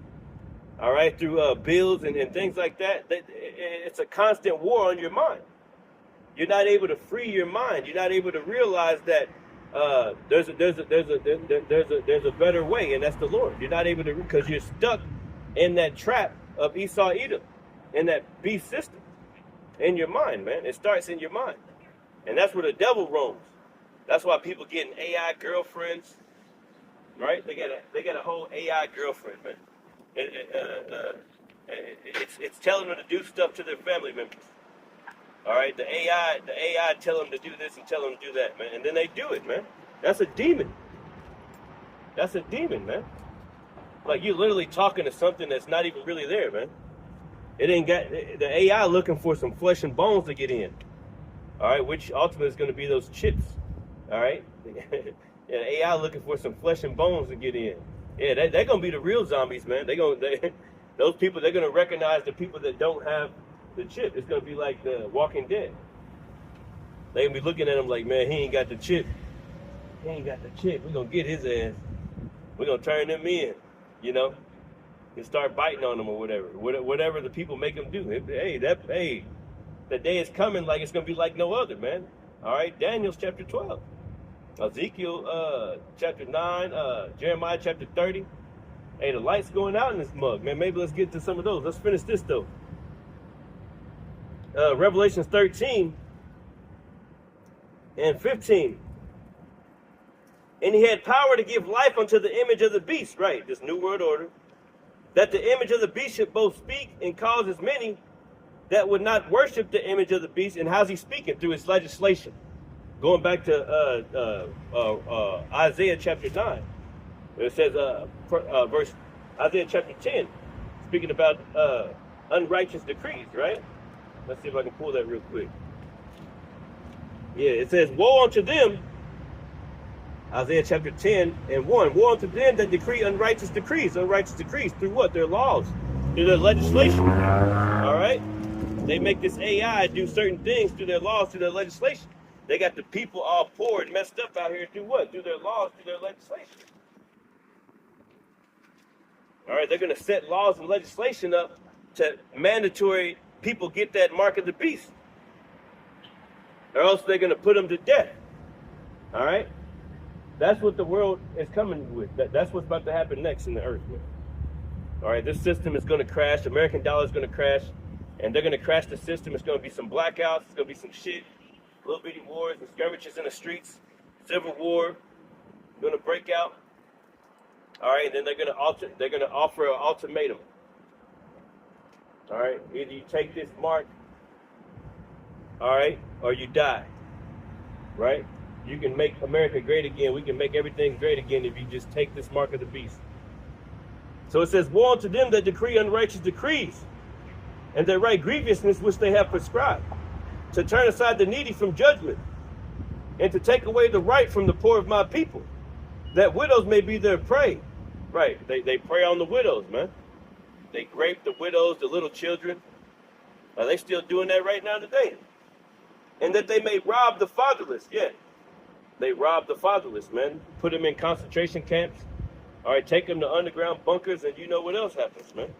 All right, through bills and things like that. It's a constant war on your mind. You're not able to free your mind. You're not able to realize that there's a better way, and that's the Lord. You're not able to, because you're stuck in that trap of Esau Edom, in that beast system, in your mind, man. It starts in your mind, and that's where the devil roams. That's why people getting AI girlfriends, right? They got a whole AI girlfriend, man. It's telling them to do stuff to their family members. All right, the AI tell them to do this and tell them to do that, man, and then they do it, man. That's a demon. That's a demon, man. Like you're literally talking to something that's not even really there, man. It ain't got the AI looking for some flesh and bones to get in. All right, which ultimately is going to be those chips. All right, and AI looking for some flesh and bones to get in. Yeah, they're gonna be the real zombies, man. Those people, they're gonna recognize the people that don't have the chip. It's gonna be like the Walking Dead. They gonna be looking at him like, man, he ain't got the chip. He ain't got the chip. We're gonna get his ass. We're gonna turn them in, you know, and start biting on them or whatever. Whatever the people make them do. The day is coming like it's gonna be like no other, man. All right, Daniel chapter 12, Ezekiel chapter 9, Jeremiah chapter 30. Hey, the light's going out in this mug, man. Maybe let's get to some of those. Let's finish this though. Revelations 13 and 15. And he had power to give life unto the image of the beast, right, this new world order, that the image of the beast should both speak and cause as many that would not worship the image of the beast. And how's he speaking? Through his legislation. Going back to Isaiah chapter 9. It says, verse Isaiah chapter 10, speaking about unrighteous decrees, right? Let's see if I can pull that real quick. Yeah, it says, woe unto them, Isaiah chapter 10 and 1. Woe unto them that decree unrighteous decrees. Unrighteous decrees through what? Their laws, through their legislation. All right? They make this AI do certain things through their laws, through their legislation. They got the people all poor and messed up out here through what? Through their laws, through their legislation. All right, they're going to set laws and legislation up to mandatory people get that mark of the beast. Or else they're going to put them to death. All right? That's what the world is coming with. That's what's about to happen next in the earth. All right, this system is going to crash. American dollar is going to crash. And they're going to crash the system. It's going to be some blackouts. It's going to be some shit. Little bitty wars and skirmishes in the streets. Civil war going to break out. All right, and then they're going to offer an ultimatum. All right, either you take this mark, all right, or you die. Right? You can make America great again. We can make everything great again if you just take this mark of the beast. So it says, woe unto them that decree unrighteous decrees, and that write grievousness which they have prescribed, to turn aside the needy from judgment, and to take away the right from the poor of my people, that widows may be their prey. Right, they prey on the widows, man. They rape the widows, the little children. Are they still doing that right now today? And that they may rob the fatherless, yeah. They rob the fatherless, man. Put them in concentration camps. All right, take them to underground bunkers, and you know what else happens, man.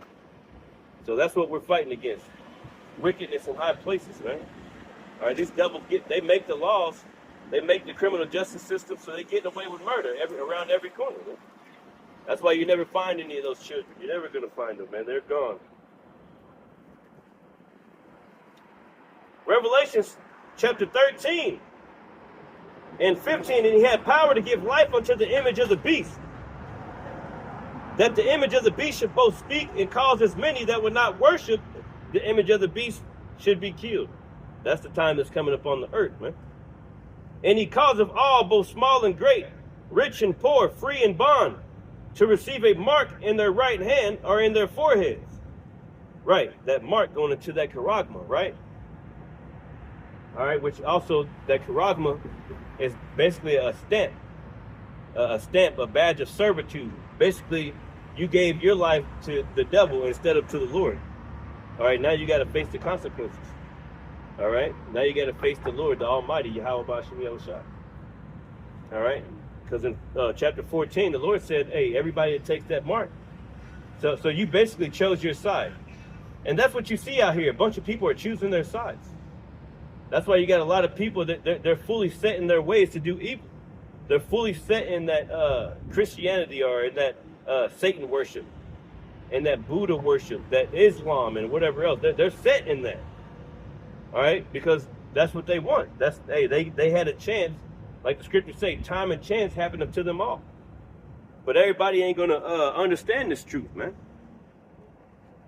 So that's what we're fighting against. Wickedness in high places, man. All right, these devils they make the laws. They make the criminal justice system so they're getting away with murder around every corner, man. That's why you never find any of those children. You're never going to find them, man. They're gone. Revelations chapter 13 and 15. And he had power to give life unto the image of the beast, that the image of the beast should both speak and cause as many that would not worship the image of the beast should be killed. That's the time that's coming upon the earth, man. And he causeth all, both small and great, rich and poor, free and bond, to receive a mark in their right hand or in their foreheads. Right, that mark going into that charagma, right? All right, which also, that charagma is basically a stamp, a badge of servitude. Basically, you gave your life to the devil instead of to the Lord. All right, now you got to face the consequences. All right, now you got to face the Lord, the Almighty, Yahweh B'Shem Yahushua. All right, because in chapter 14, the Lord said, hey, everybody that takes that mark. So you basically chose your side. And that's what you see out here. A bunch of people are choosing their sides. That's why you got a lot of people that they're fully set in their ways to do evil. They're fully set in that Christianity or in that Satan worship, and that Buddha worship, that Islam and whatever else. They're set in that. All right, because that's what they want. They had a chance, like the scriptures say, time and chance happened to them all. But everybody ain't gonna understand this truth, man.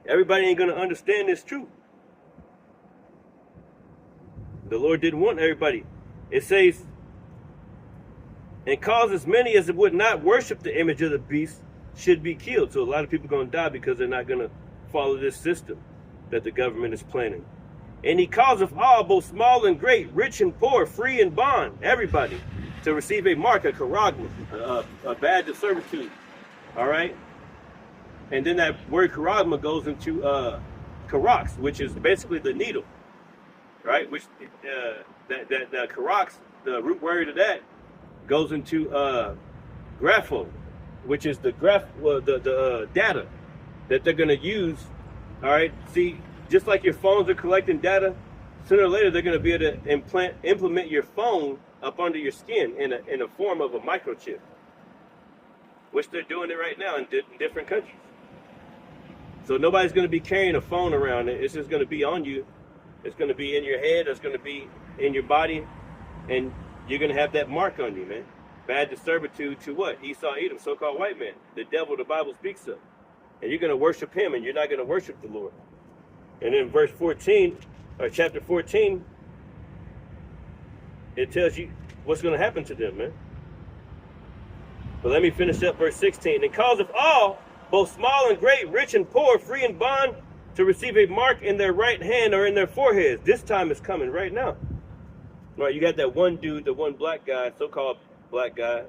Everybody ain't gonna understand this truth. The Lord didn't want everybody. It says, and cause as many as would not worship the image of the beast should be killed. So a lot of people are going to die because they're not going to follow this system that the government is planning. And he causeth all, both small and great, rich and poor, free and bond, everybody, to receive a mark, a charagma, a badge of servitude. All right? And then that word charagma goes into charax, which is basically the needle. Right? Which that charax, the root word of that, goes into grapho, which is the data that they're going to use. All right, see, just like your phones are collecting data, sooner or later they're going to be able to implement your phone up under your skin in a form of a microchip, which they're doing it right now in different countries. So nobody's going to be carrying a phone around. It's just going to be on you. It's going to be in your head. It's going to be in your body, and you're going to have that mark on you, man. bad to servitude to what? Esau, Edom, so-called white man, the devil the Bible speaks of. And you're going to worship him, and you're not going to worship the Lord. And in verse 14, or chapter 14, it tells you what's going to happen to them, man. But let me finish up verse 16. And causeth all, both small and great, rich and poor, free and bond, to receive a mark in their right hand or in their foreheads. This time is coming right now. Right, you got that one dude, the one black guy, so-called black guy.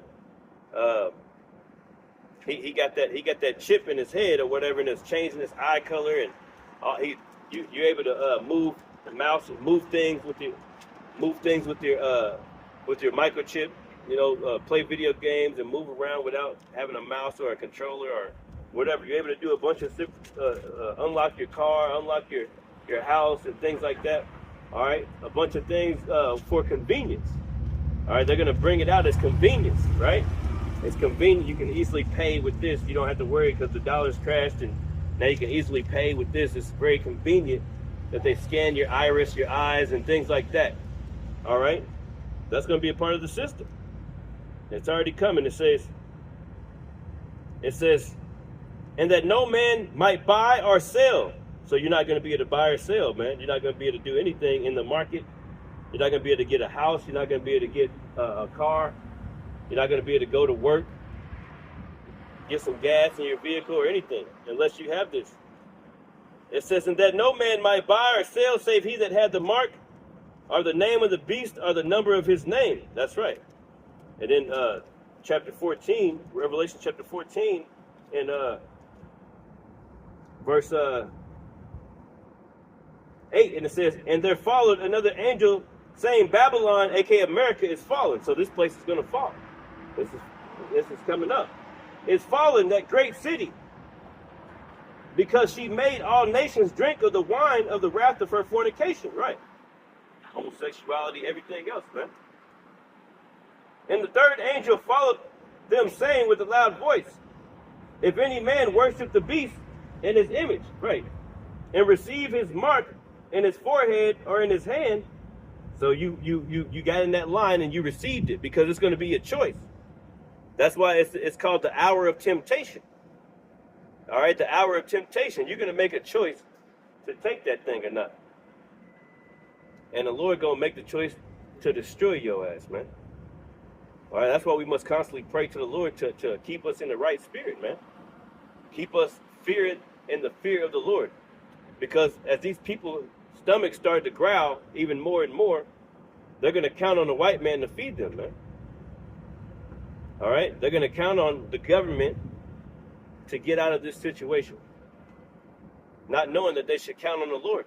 He got that chip in his head or whatever, and it's changing his eye color, and you're able to move the mouse, and move things with your microchip. You know, play video games and move around without having a mouse or a controller or whatever. You're able to do a bunch of unlock your car, unlock your house, and things like that. All right, a bunch of things for convenience. All right, they're gonna bring it out as convenience, right? It's convenient. You can easily pay with this. You don't have to worry because the dollar's crashed, and now you can easily pay with this. It's very convenient that they scan your iris, your eyes, and things like that. All right, that's gonna be a part of the system. It's already coming. It says, and that no man might buy or sell. So you're not going to be able to buy or sell, man. You're not going to be able to do anything in the market. You're not going to be able to get a house. You're not going to be able to get a car. You're not going to be able to go to work, get some gas in your vehicle or anything, unless you have this. It says, and that no man might buy or sell save he that had the mark, or the name of the beast, or the number of his name. That's right. And then chapter 14, Revelation chapter 14, and verse 8, and it says, and there followed another angel saying, Babylon, aka America, is fallen. So this place is going to fall. This is coming up. It's fallen, that great city, because she made all nations drink of the wine of the wrath of her fornication. Right. Homosexuality, everything else, man. And the third angel followed them, saying with a loud voice, if any man worship the beast in his image, right, and receive his mark in his forehead or in his hand, so you got in that line and you received it, because it's going to be a choice. That's why it's called the hour of temptation. All right, the hour of temptation. You're going to make a choice to take that thing or not. And the Lord going to make the choice to destroy your ass, man. All right, that's why we must constantly pray to the Lord to keep us in the right spirit, man. Keep us fearing in the fear of the Lord. Because as these people's stomachs start to growl even more and more, they're going to count on the white man to feed them, man. All right, they're going to count on the government to get out of this situation. Not knowing that they should count on the Lord.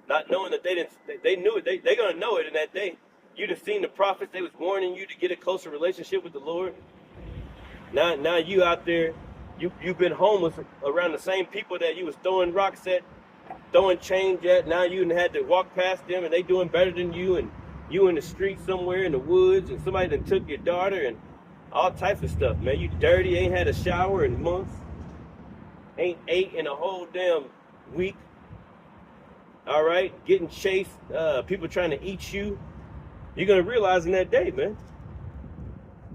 Not knowing that they knew it. They're going to know it in that day. You'd have seen the prophets. They was warning you to get a closer relationship with the Lord. Now you out there, you've been homeless around the same people that you was throwing rocks at, throwing change at. Now you had to walk past them, and they doing better than you, and you in the street somewhere in the woods, and somebody done took your daughter, and all types of stuff, man. You dirty, ain't had a shower in months, ain't ate in a whole damn week. All right, getting chased, people trying to eat you. You're going to realize in that day, man.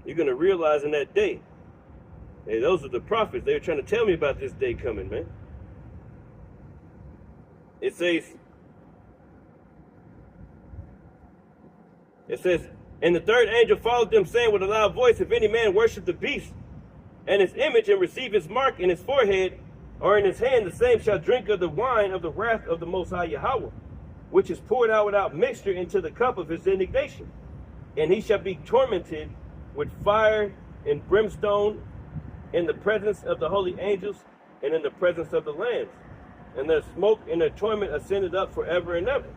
You're going to realize in that day. Hey, those are the prophets. They were trying to tell me about this day coming, man. It says, and the third angel followed them, saying with a loud voice, if any man worship the beast and his image and receive his mark in his forehead or in his hand, the same shall drink of the wine of the wrath of the Most High Yahweh, which is poured out without mixture into the cup of his indignation. And he shall be tormented with fire and brimstone in the presence of the holy angels and in the presence of the lambs. And their smoke and their torment ascended up forever and ever.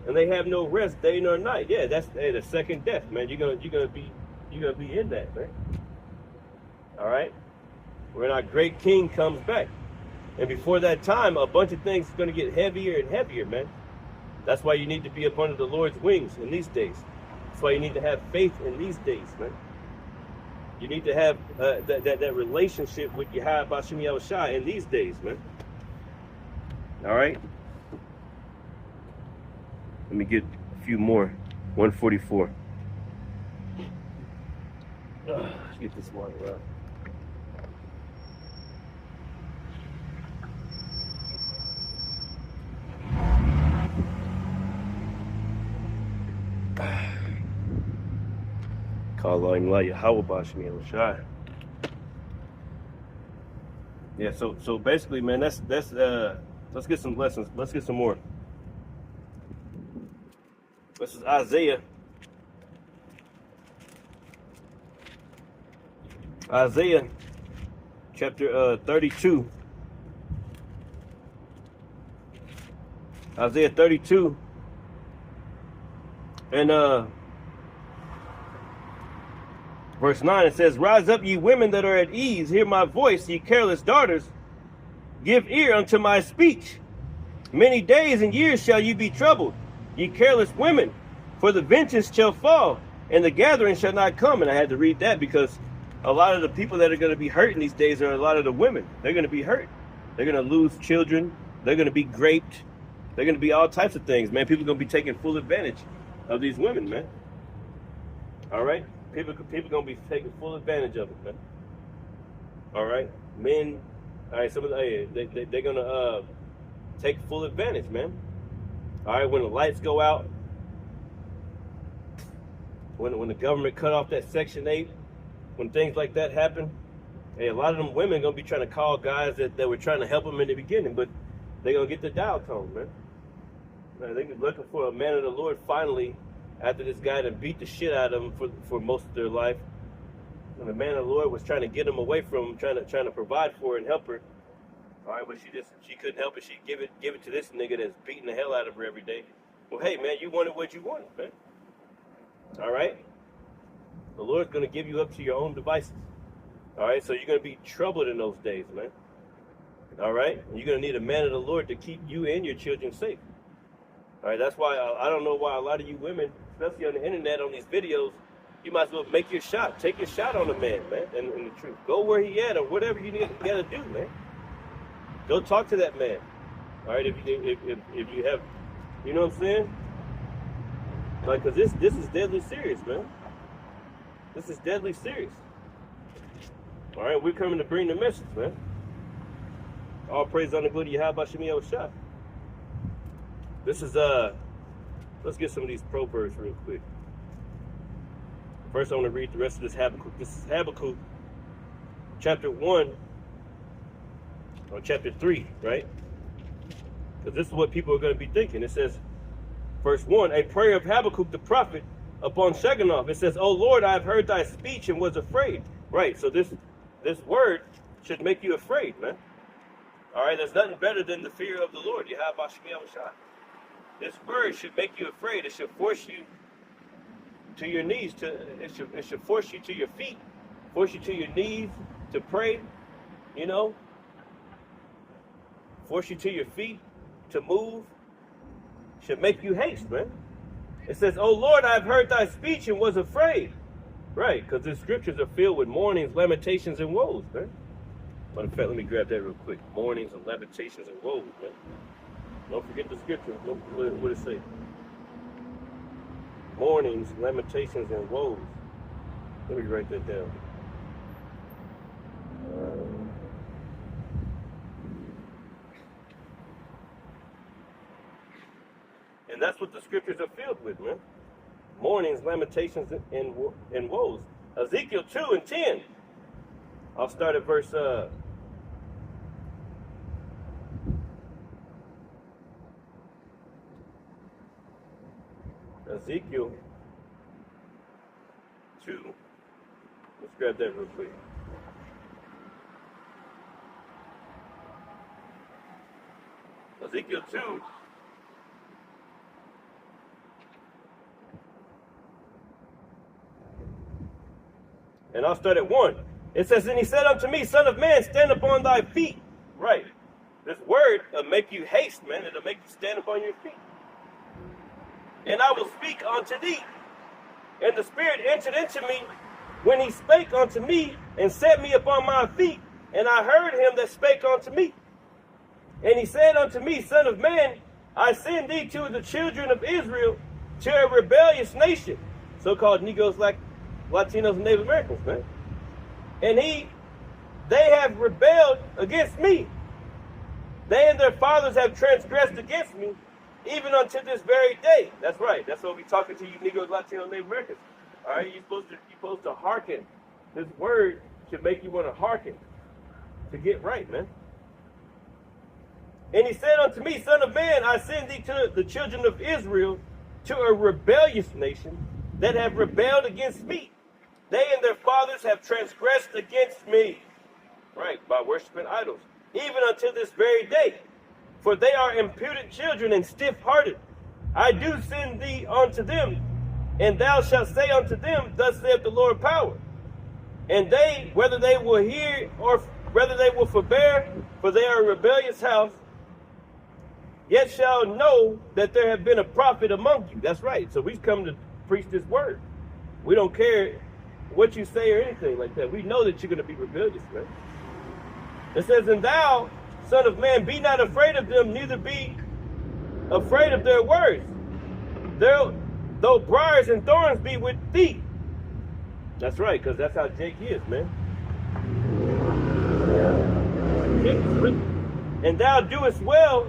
And they have no rest day nor night. Yeah, that's the second death, man. You're gonna be in that, man. All right? When our great king comes back. And before that time, a bunch of things are gonna get heavier and heavier, man. That's why you need to be up under the Lord's wings in these days. That's why you need to have faith in these days, man. You need to have that relationship with Yahweh Bashim Yahushua in these days, man. All right? Let me get a few more. 144. Let's get this water out. Call him like Yahweh Bashmi Shai. Yeah, so basically, man, that's let's get some lessons. Let's get some more. This is Isaiah. Isaiah chapter 32. Isaiah 32. And verse 9, it says, "Rise up, ye women that are at ease, hear my voice, ye careless daughters, give ear unto my speech. Many days and years shall you be troubled, ye careless women, for the vengeance shall fall, and the gathering shall not come." And I had to read that because a lot of the people that are going to be hurt in these days are a lot of the women. They're going to be hurt. They're going to lose children. They're going to be raped. They're going to be all types of things, man. People are going to be taking full advantage of these women, man. All right? People going to be taking full advantage of it, man. All right? Men, all right, they're going to take full advantage, man. All right, when the lights go out, when the government cut off that Section 8, when things like that happen, hey, a lot of them women going to be trying to call guys that were trying to help them in the beginning, but they're going to get the dial tone, man. They're looking for a man of the Lord finally, after this guy that beat the shit out of them for most of their life. And the man of the Lord was trying to get them away from him, trying to provide for her and help her. All right, but she couldn't help it. She'd give it to this nigga that's beating the hell out of her every day. Well, hey, man, you wanted what you wanted, man. All right? The Lord's going to give you up to your own devices. All right? So you're going to be troubled in those days, man. All right? And you're going to need a man of the Lord to keep you and your children safe. All right? That's why I don't know why a lot of you women, especially on the internet, on these videos, you might as well make your shot. Take your shot on the man, man, and the truth. Go where he at or whatever you got to do, man. Go talk to that man. All right? If you have, you know what I'm saying? Like, because this is deadly serious, man. This is deadly serious. All right, we're coming to bring the message, man. All praise on the good Yahweh Shemi Shah. This is let's get some of these proverbs real quick. First, I want to read the rest of this Habakkuk. This is Habakkuk, chapter 1, or chapter 3, right? Because this is what people are going to be thinking. It says, verse 1, a prayer of Habakkuk the prophet upon Shigionoth. It says, "O Lord, I have heard thy speech and was afraid." Right, so this word should make you afraid, man. All right, there's nothing better than the fear of the Lord. Yahweh Shemi Shah. This word should make you afraid. It should force you to your knees. It should force you to your feet, force you to your knees to pray. You know, force you to your feet to move. Should make you haste, man. It says, "O Lord, I have heard thy speech and was afraid." Right, because the scriptures are filled with mournings, lamentations, and woes, man. Matter of fact, let me grab that real quick. Mournings and lamentations and woes, man. Don't forget the scripture. What it say? Mournings, lamentations, and woes. Let me write that down. And that's what the scriptures are filled with, man. Mournings, lamentations, and woes. Ezekiel 2 and 10. I'll start at verse Ezekiel 2. Let's grab that real quick. Ezekiel 2. And I'll start at 1. It says, "And he said unto me, Son of man, stand upon thy feet." Right. This word will make you haste, man. It'll make you stand upon your feet. "And I will speak unto thee. And the Spirit entered into me when he spake unto me and set me upon my feet. And I heard him that spake unto me. And he said unto me, Son of man, I send thee to the children of Israel, to a rebellious nation," so-called Negroes like Latinos and Native Americans, man. And they have rebelled against me. They and their fathers have transgressed against me, even unto this very day. That's right. That's what we're talking to you Negroes, Latinos, Native Americans. All right, you're supposed to hearken. This word should make you want to hearken to get right, man. And he said unto me, Son of man, I send thee to the children of Israel, to a rebellious nation that have rebelled against me. They and their fathers have transgressed against me, right, by worshiping idols, even unto this very day. For they are impudent children and stiff-hearted. I do send thee unto them, and thou shalt say unto them, Thus saith the Lord power. And they, whether they will hear or whether they will forbear, for they are a rebellious house, yet shall know that there have been a prophet among you. That's right. So we've come to preach this word. We don't care what you say or anything like that. We know that you're going to be rebellious, man. It says, And thou, son of man, be not afraid of them, neither be afraid of their words. Though briars and thorns be with thee. That's right, because that's how Jake is, man. And thou doest well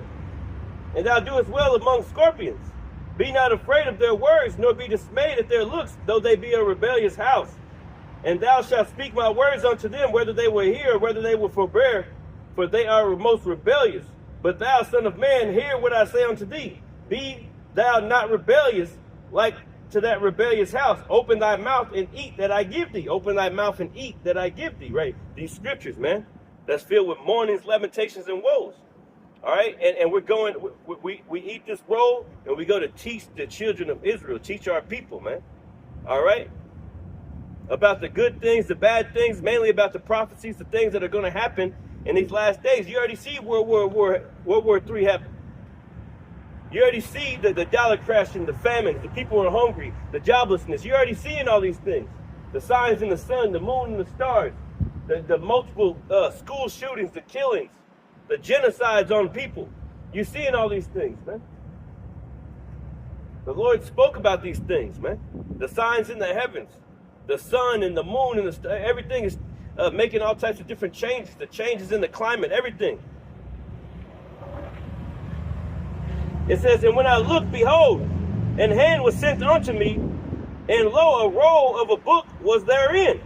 among scorpions. Be not afraid of their words, nor be dismayed at their looks, though they be a rebellious house. And thou shalt speak my words unto them, whether they will hear or whether they will forbear, for they are most rebellious. But thou, son of man, hear what I say unto thee. Be thou not rebellious like to that rebellious house. Open thy mouth and eat that I give thee. Open thy mouth and eat that I give thee. Right? These scriptures, man, that's filled with mournings, lamentations, and woes. All right, and we're going. We eat this roll, and we go to teach the children of Israel, teach our people, man. All right, about the good things, the bad things, mainly about the prophecies, the things that are going to happen in these last days. You already see World War III happen. You already see the dollar crashing, the famine, the people are hungry, the joblessness. You're already seeing all these things. The signs in the sun, the moon and the stars, the multiple school shootings, the killings, the genocides on people. You're seeing all these things, man. The Lord spoke about these things, man. The signs in the heavens, the sun and the moon and the stars, everything is making all types of different changes. The changes in the climate, everything. It says, And when I looked, behold, an hand was sent unto me, and lo, a roll of a book was therein.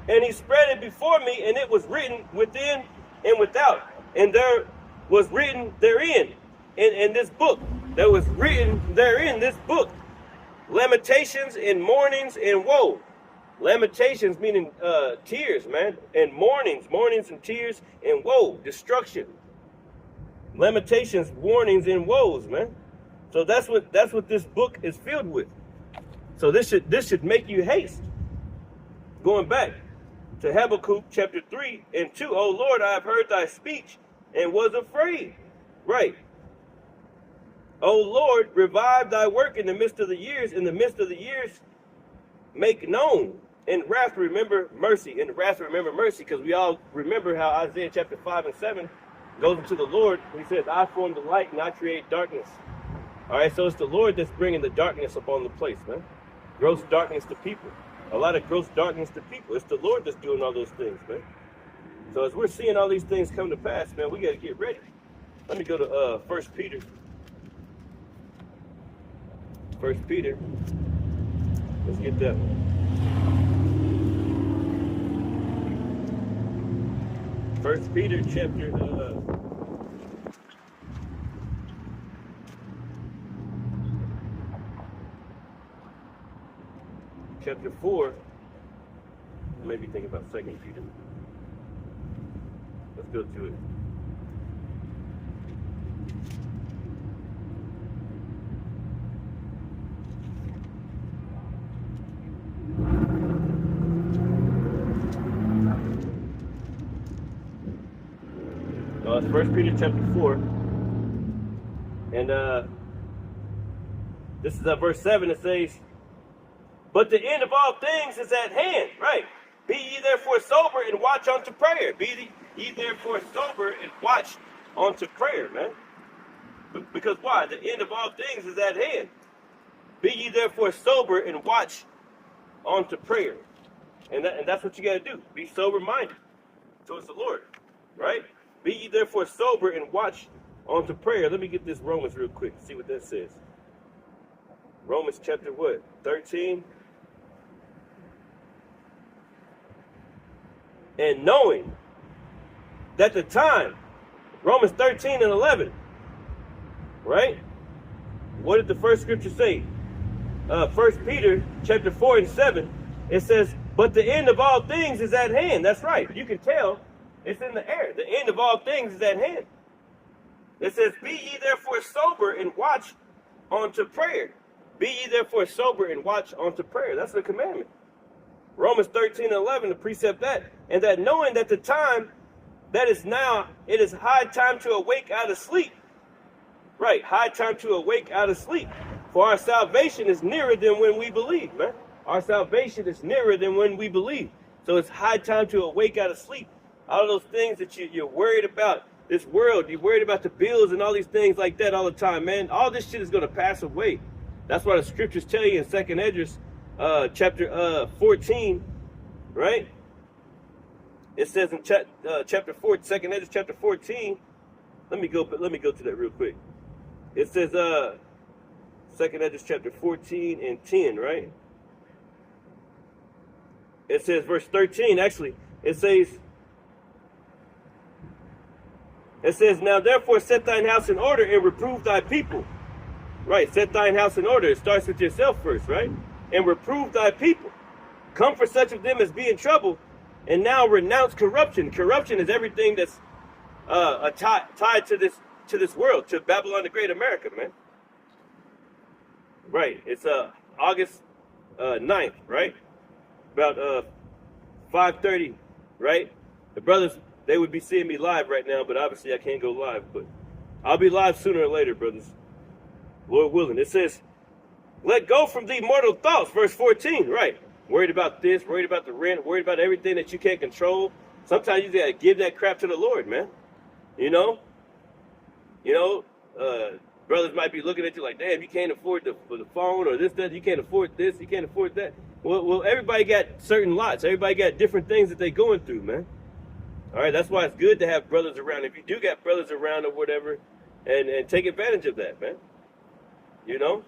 And he spread it before me, and it was written within and without. And there was written therein, in this book, there was written therein this book, lamentations and mournings and woe. Lamentations meaning tears, man, and mournings and tears and woe, destruction. Lamentations, warnings, and woes, man. So that's what this book is filled with. So this should make you haste. Going back to Habakkuk chapter 3 and 2. O Lord, I have heard thy speech and was afraid. Right. O Lord, revive thy work in the midst of the years. In the midst of the years, make known. In wrath, remember mercy. In wrath, remember mercy. Because we all remember how Isaiah chapter 5 and 7 goes into the Lord. He says, I form the light and I create darkness. All right, so it's the Lord that's bringing the darkness upon the place, man. Gross darkness to people. A lot of gross darkness to people. It's the Lord that's doing all those things, man. So as we're seeing all these things come to pass, man, we got to get ready. Let me go to 1 Peter. 1 Peter. Let's get that one. 1 Peter chapter 4. Maybe think about 2 Peter. Let's go to it. It's 1 Peter chapter 4. And this is verse 7. It says, But the end of all things is at hand. Right. Be ye therefore sober and watch unto prayer. Be ye therefore sober and watch unto prayer, man. Because why? The end of all things is at hand. Be ye therefore sober and watch unto prayer. And that's what you got to do. Be sober-minded towards the Lord, right? Be ye therefore sober and watch unto prayer. Let me get this Romans real quick. See what that says. Romans chapter what? 13. And knowing that the time, Romans 13 and 11, right? What did the first scripture say? 1 Peter chapter 4 and 7, it says, but the end of all things is at hand. That's right. You can tell it's in the air. The end of all things is at hand. It says, be ye therefore sober and watch unto prayer. Be ye therefore sober and watch unto prayer. That's the commandment. Romans 13 and 11, the precept that, and that knowing that the time that is now, it is high time to awake out of sleep. Right, high time to awake out of sleep. For our salvation is nearer than when we believe, man. Our salvation is nearer than when we believe. So it's high time to awake out of sleep. All of those things that you're worried about, this world, you're worried about the bills and all these things like that all the time, man. All this shit is going to pass away. That's why the scriptures tell you in 2nd Esdras, chapter 14, right? It says in chapter 4, 2nd Esdras chapter 14. Let me go to that real quick. It says 2nd Esdras chapter 14 and 10, right? It says verse 13, actually. It says, now therefore set thine house in order and reprove thy people. Right, set thine house in order. It starts with yourself first, right? And reprove thy people. Comfort such of them as be in trouble, and now renounce corruption. Corruption is everything that's tied to this world, to Babylon the Great America, man. Right, it's August 9th, right? About 5:30, right? The brothers, they would be seeing me live right now, but obviously I can't go live, but I'll be live sooner or later, brothers. Lord willing. It says, let go from thee mortal thoughts, verse 14, right? Worried about this, worried about the rent, worried about everything that you can't control. Sometimes you gotta give that crap to the Lord, man. You know, brothers might be looking at you like, damn, you can't afford the phone or this, that, you can't afford this, you can't afford that. Well, everybody got certain lots. Everybody got different things that they're going through, man. All right, that's why it's good to have brothers around. If you do got brothers around or whatever, and take advantage of that, man. You know?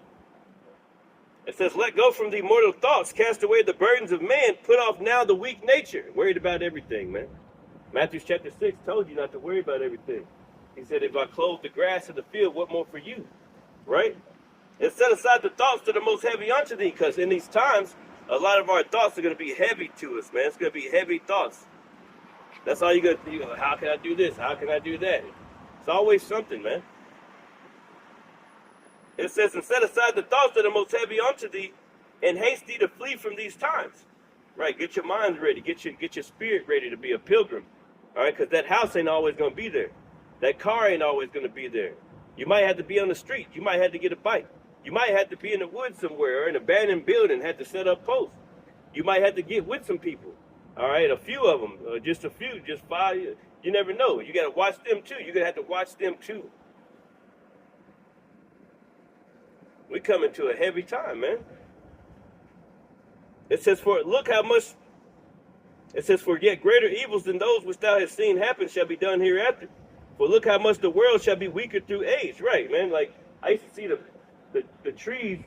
It says, let go from the mortal thoughts, cast away the burdens of man, put off now the weak nature. Worried about everything, man. Matthew chapter 6 told you not to worry about everything. He said, if I clothe the grass of the field, what more for you? Right? And set aside the thoughts that are most heavy unto thee, because in these times, a lot of our thoughts are going to be heavy to us, man. It's going to be heavy thoughts. That's all you got to do. How can I do this? How can I do that? It's always something, man. It says, and set aside the thoughts that are most heavy unto thee, and haste thee to flee from these times. Right, get your mind ready. Get your spirit ready to be a pilgrim. All right, because that house ain't always going to be there. That car ain't always going to be there. You might have to be on the street. You might have to get a bike. You might have to be in the woods somewhere or in an abandoned building, have to set up posts. You might have to get with some people. All right, a few of them, just a few, just 5. You never know. You got to watch them too. You're going to have to watch them too. We come into a heavy time, man. It says, for yet greater evils than those which thou hast seen happen shall be done hereafter. For look how much the world shall be weaker through age. Right, man. Like, I used to see the trees.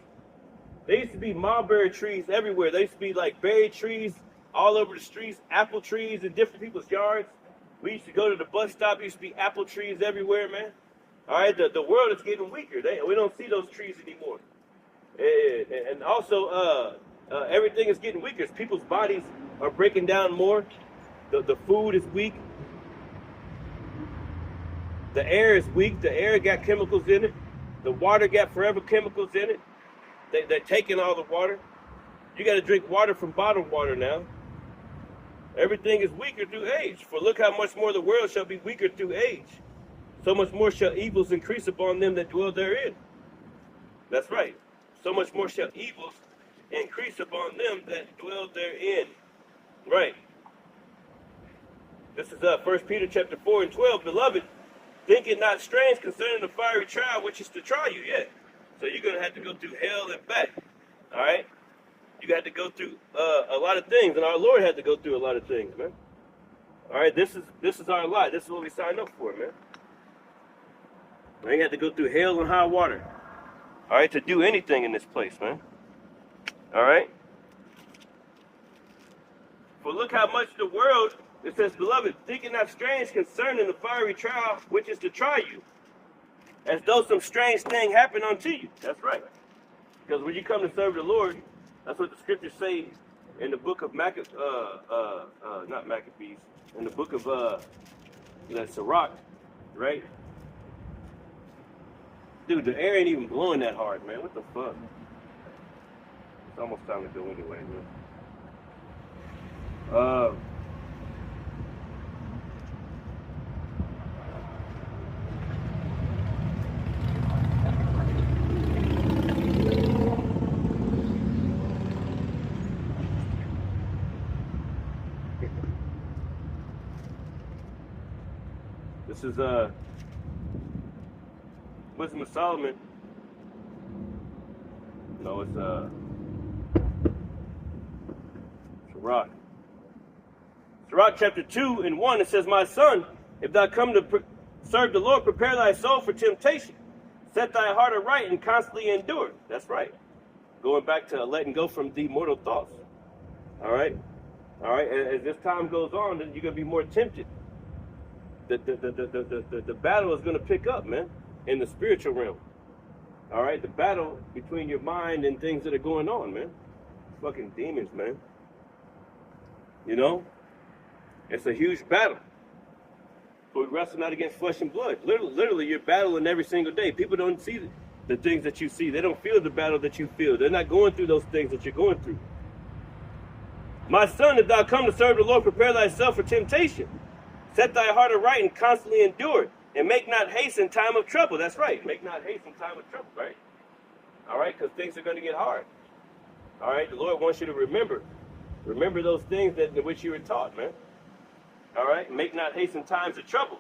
There used to be mulberry trees everywhere. There used to be like berry trees all over the streets, apple trees in different people's yards. We used to go to the bus stop. There used to be apple trees everywhere, man. All right, the world is getting weaker. We don't see those trees anymore. And also, everything is getting weaker. People's bodies are breaking down more. The food is weak. The air is weak. The air got chemicals in it. The water got forever chemicals in it. They're taking all the water. You got to drink water from bottled water now. Everything is weaker through age. For look how much more the world shall be weaker through age. So much more shall evils increase upon them that dwell therein. That's right. So much more shall evils increase upon them that dwell therein. Right. This is 1 Peter chapter 4 and 12. Beloved, think it not strange concerning the fiery trial which is to try you yet. So you're going to have to go through hell and back. All right. You had to go through a lot of things, and our Lord had to go through a lot of things, man. All right, this is our lot. This is what we signed up for, man. We had to go through hell and high water. All right, to do anything in this place, man. All right. For look how much the world, it says, beloved, thinking not strange concerning the fiery trial which is to try you, as though some strange thing happened unto you. That's right. Because when you come to serve the Lord, that's what the scriptures say in the book of not Maccabees, in the book of Sirach, right? Dude, the air ain't even blowing that hard, man. What the fuck? It's almost time to go anyway, man. This is Wisdom of Solomon. No, it's Sirach. Sirach chapter 2 and 1, it says, my son, if thou come to serve the Lord, prepare thy soul for temptation. Set thy heart aright and constantly endure. That's right. Going back to letting go from the mortal thoughts. All right? All right, as this time goes on, then you're going to be more tempted. The battle is going to pick up, man, in the spiritual realm. All right, the battle between your mind and things that are going on, man. Fucking demons, man. You know, it's a huge battle. But we wrestle not against flesh and blood. Literally, you're battling every single day. People don't see the things that you see. They don't feel the battle that you feel. They're not going through those things that you're going through. My son, if thou come to serve the Lord, prepare thyself for temptation. Set thy heart aright and constantly endure it. And make not haste in time of trouble. That's right. Make not haste in time of trouble, right? All right, because things are going to get hard. All right, the Lord wants you to remember. Remember those things that in which you were taught, man. All right, make not haste in times of trouble.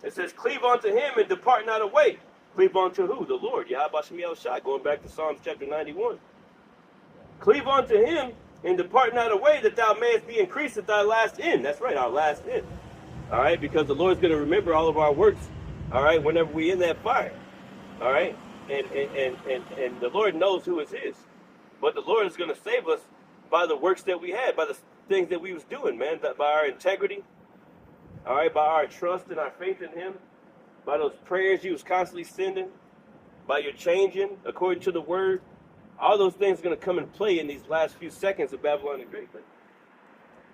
It says, cleave unto him and depart not away. Cleave unto who? The Lord. Yahweh Shem Yahushua, going back to Psalms chapter 91. Cleave unto him and depart not away, that thou mayest be increased at thy last end. That's right, our last end. All right, because the Lord's going to remember all of our works, all right, whenever we in that fire. All right, and the Lord knows who is his. But the Lord is going to save us by the works that we had, by the things that we was doing, man, by our integrity, all right, by our trust and our faith in him, by those prayers you was constantly sending, by your changing according to the word. All those things are going to come and play in these last few seconds of Babylon the Great.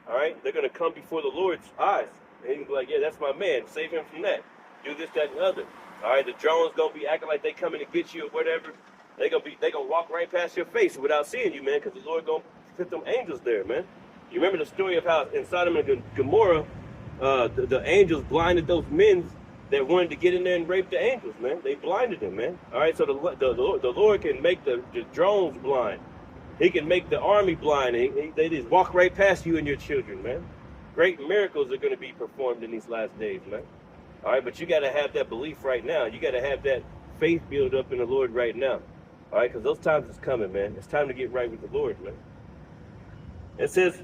All right, they're going to come before the Lord's eyes. And he can be like, yeah, that's my man. Save him from that. Do this, that, and the other. All right, the drones gonna be acting like they coming to get you or whatever. They gonna walk right past your face without seeing you, man, because the Lord gonna put them angels there, man. You remember the story of how in Sodom and Gomorrah, the angels blinded those men that wanted to get in there and rape the angels, man. They blinded them, man. All right, so the Lord can make the drones blind. He can make the army blind. They just walk right past you and your children, man. Great miracles are going to be performed in these last days, man. All right, but you got to have that belief right now. You got to have that faith build up in the Lord right now. All right, because those times is coming, man. It's time to get right with the Lord, man. It says,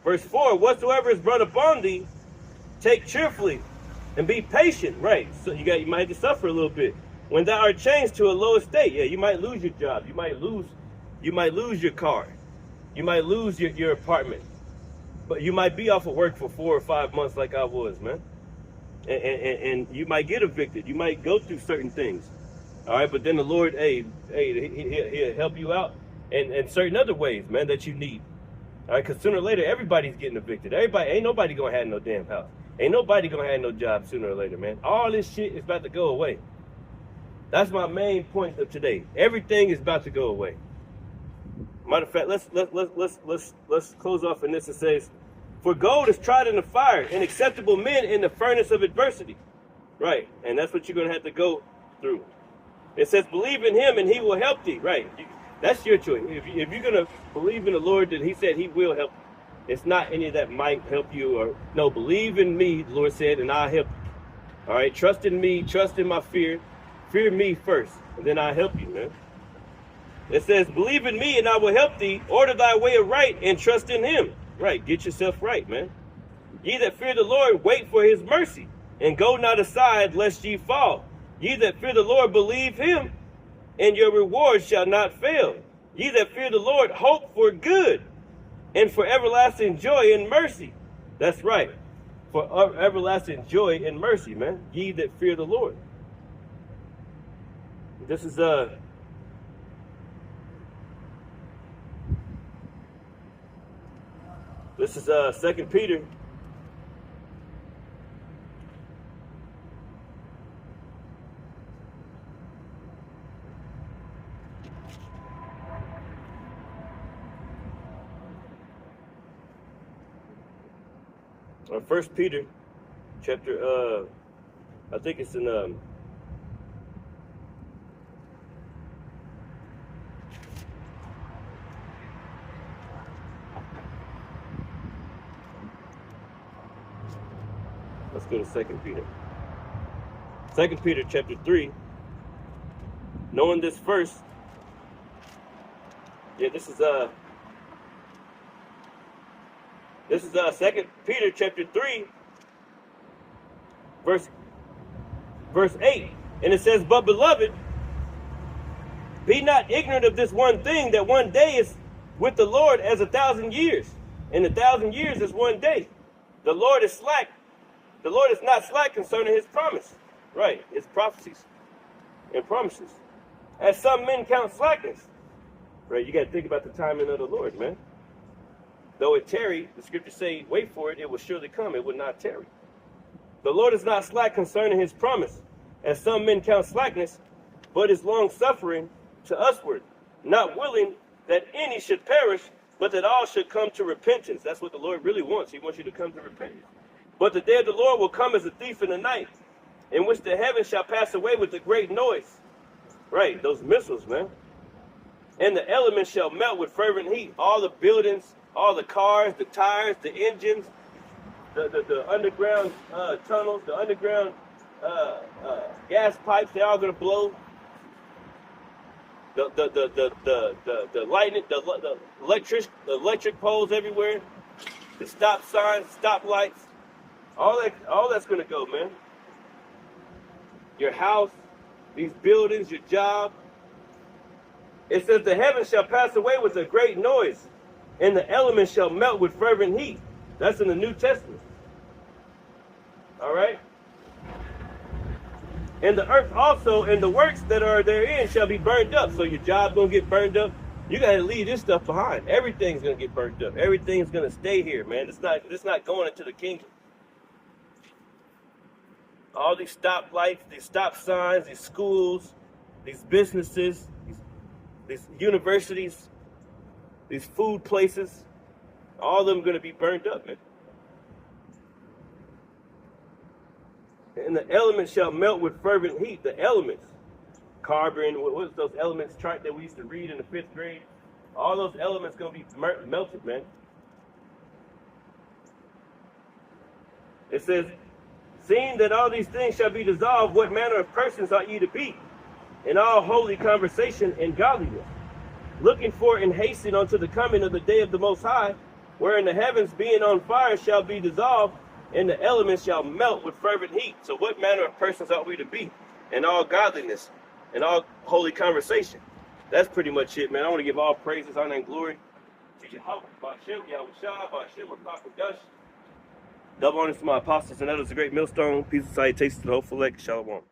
verse 4, whatsoever is brought upon thee, take cheerfully and be patient. Right, so you might have to suffer a little bit. When thou art changed to a low estate, yeah, you might lose your job. You might lose your car. You might lose your apartment. But you might be off of work for 4 or 5 months like I was, man. And you might get evicted. You might go through certain things. All right, but then the Lord, he'll help you out in certain other ways, man, that you need. All right, because sooner or later, everybody's getting evicted. Ain't nobody going to have no damn house. Ain't nobody going to have no job sooner or later, man. All this shit is about to go away. That's my main point of today. Everything is about to go away. Matter of fact, let's close off in this. It says, for gold is tried in the fire, and acceptable men in the furnace of adversity. Right, and that's what you're going to have to go through. It says, believe in him and he will help thee. Right, that's your choice. If you're going to believe in the Lord, then he said he will help you. It's not any of that might help you or, no, believe in me, the Lord said, and I'll help you. All right, trust in me, trust in my fear. Fear me first, and then I'll help you, man. It says, believe in me and I will help thee. Order thy way aright and trust in him. Right, get yourself right, man. Ye that fear the Lord, wait for his mercy, and go not aside lest ye fall. Ye that fear the Lord, believe him, and your reward shall not fail. Ye that fear the Lord, hope for good, and for everlasting joy and mercy. That's right, for everlasting joy and mercy, man. Ye that fear the Lord. This is 2 Peter. Or 1 Peter, chapter, I think it's in, let's go to 2 Peter. 2 Peter, chapter 3. Knowing this first, this is 2 Peter chapter 3, verse 8. And it says, but beloved, be not ignorant of this one thing, that one day is with the Lord as 1,000 years, and 1,000 years is one day. The Lord is slack. The Lord is not slack concerning his promise. Right, his prophecies and promises. As some men count slackness. Right, you got to think about the timing of the Lord, man. Though it tarry, the scriptures say, wait for it, it will surely come, it will not tarry. The Lord is not slack concerning his promise, as some men count slackness, but is long suffering to usward, not willing that any should perish, but that all should come to repentance. That's what the Lord really wants. He wants you to come to repentance. But the day of the Lord will come as a thief in the night, in which the heavens shall pass away with a great noise. Right, those missiles, man. And the elements shall melt with fervent heat. All the buildings, all the cars, the tires, the engines, the underground tunnels, the underground gas pipes, they're all gonna blow. The lightning, the electric poles everywhere, the stop signs, stop lights, all that's gonna go, man. Your house, these buildings, your job. It says the heavens shall pass away with a great noise, and the elements shall melt with fervent heat. That's in the New Testament. All right? And the earth also and the works that are therein shall be burned up. So your job's going to get burned up. You got to leave this stuff behind. Everything's going to get burned up. Everything's going to stay here, man. It's not going into the kingdom. All these stop lights, these stop signs, these schools, these businesses, these universities, these food places, all of them are going to be burned up, man. And the elements shall melt with fervent heat. The elements, carbon, what was those elements chart that we used to read in the 5th grade? All those elements going to be melted, man. It says, seeing that all these things shall be dissolved, what manner of persons ought ye to be in all holy conversation and godliness, looking for and hastening unto the coming of the day of the Most High, wherein the heavens being on fire shall be dissolved, and the elements shall melt with fervent heat. So what manner of persons ought we to be in all godliness and all holy conversation? That's pretty much it, man. I want to give all praises, honor, and glory to Yahweh, Ba'ashem, Yahushua, Ba'ashem, Rakakadosh. Double honors to my apostles and others, the great millstone. Peace and salutations to the whole elect. Shalom.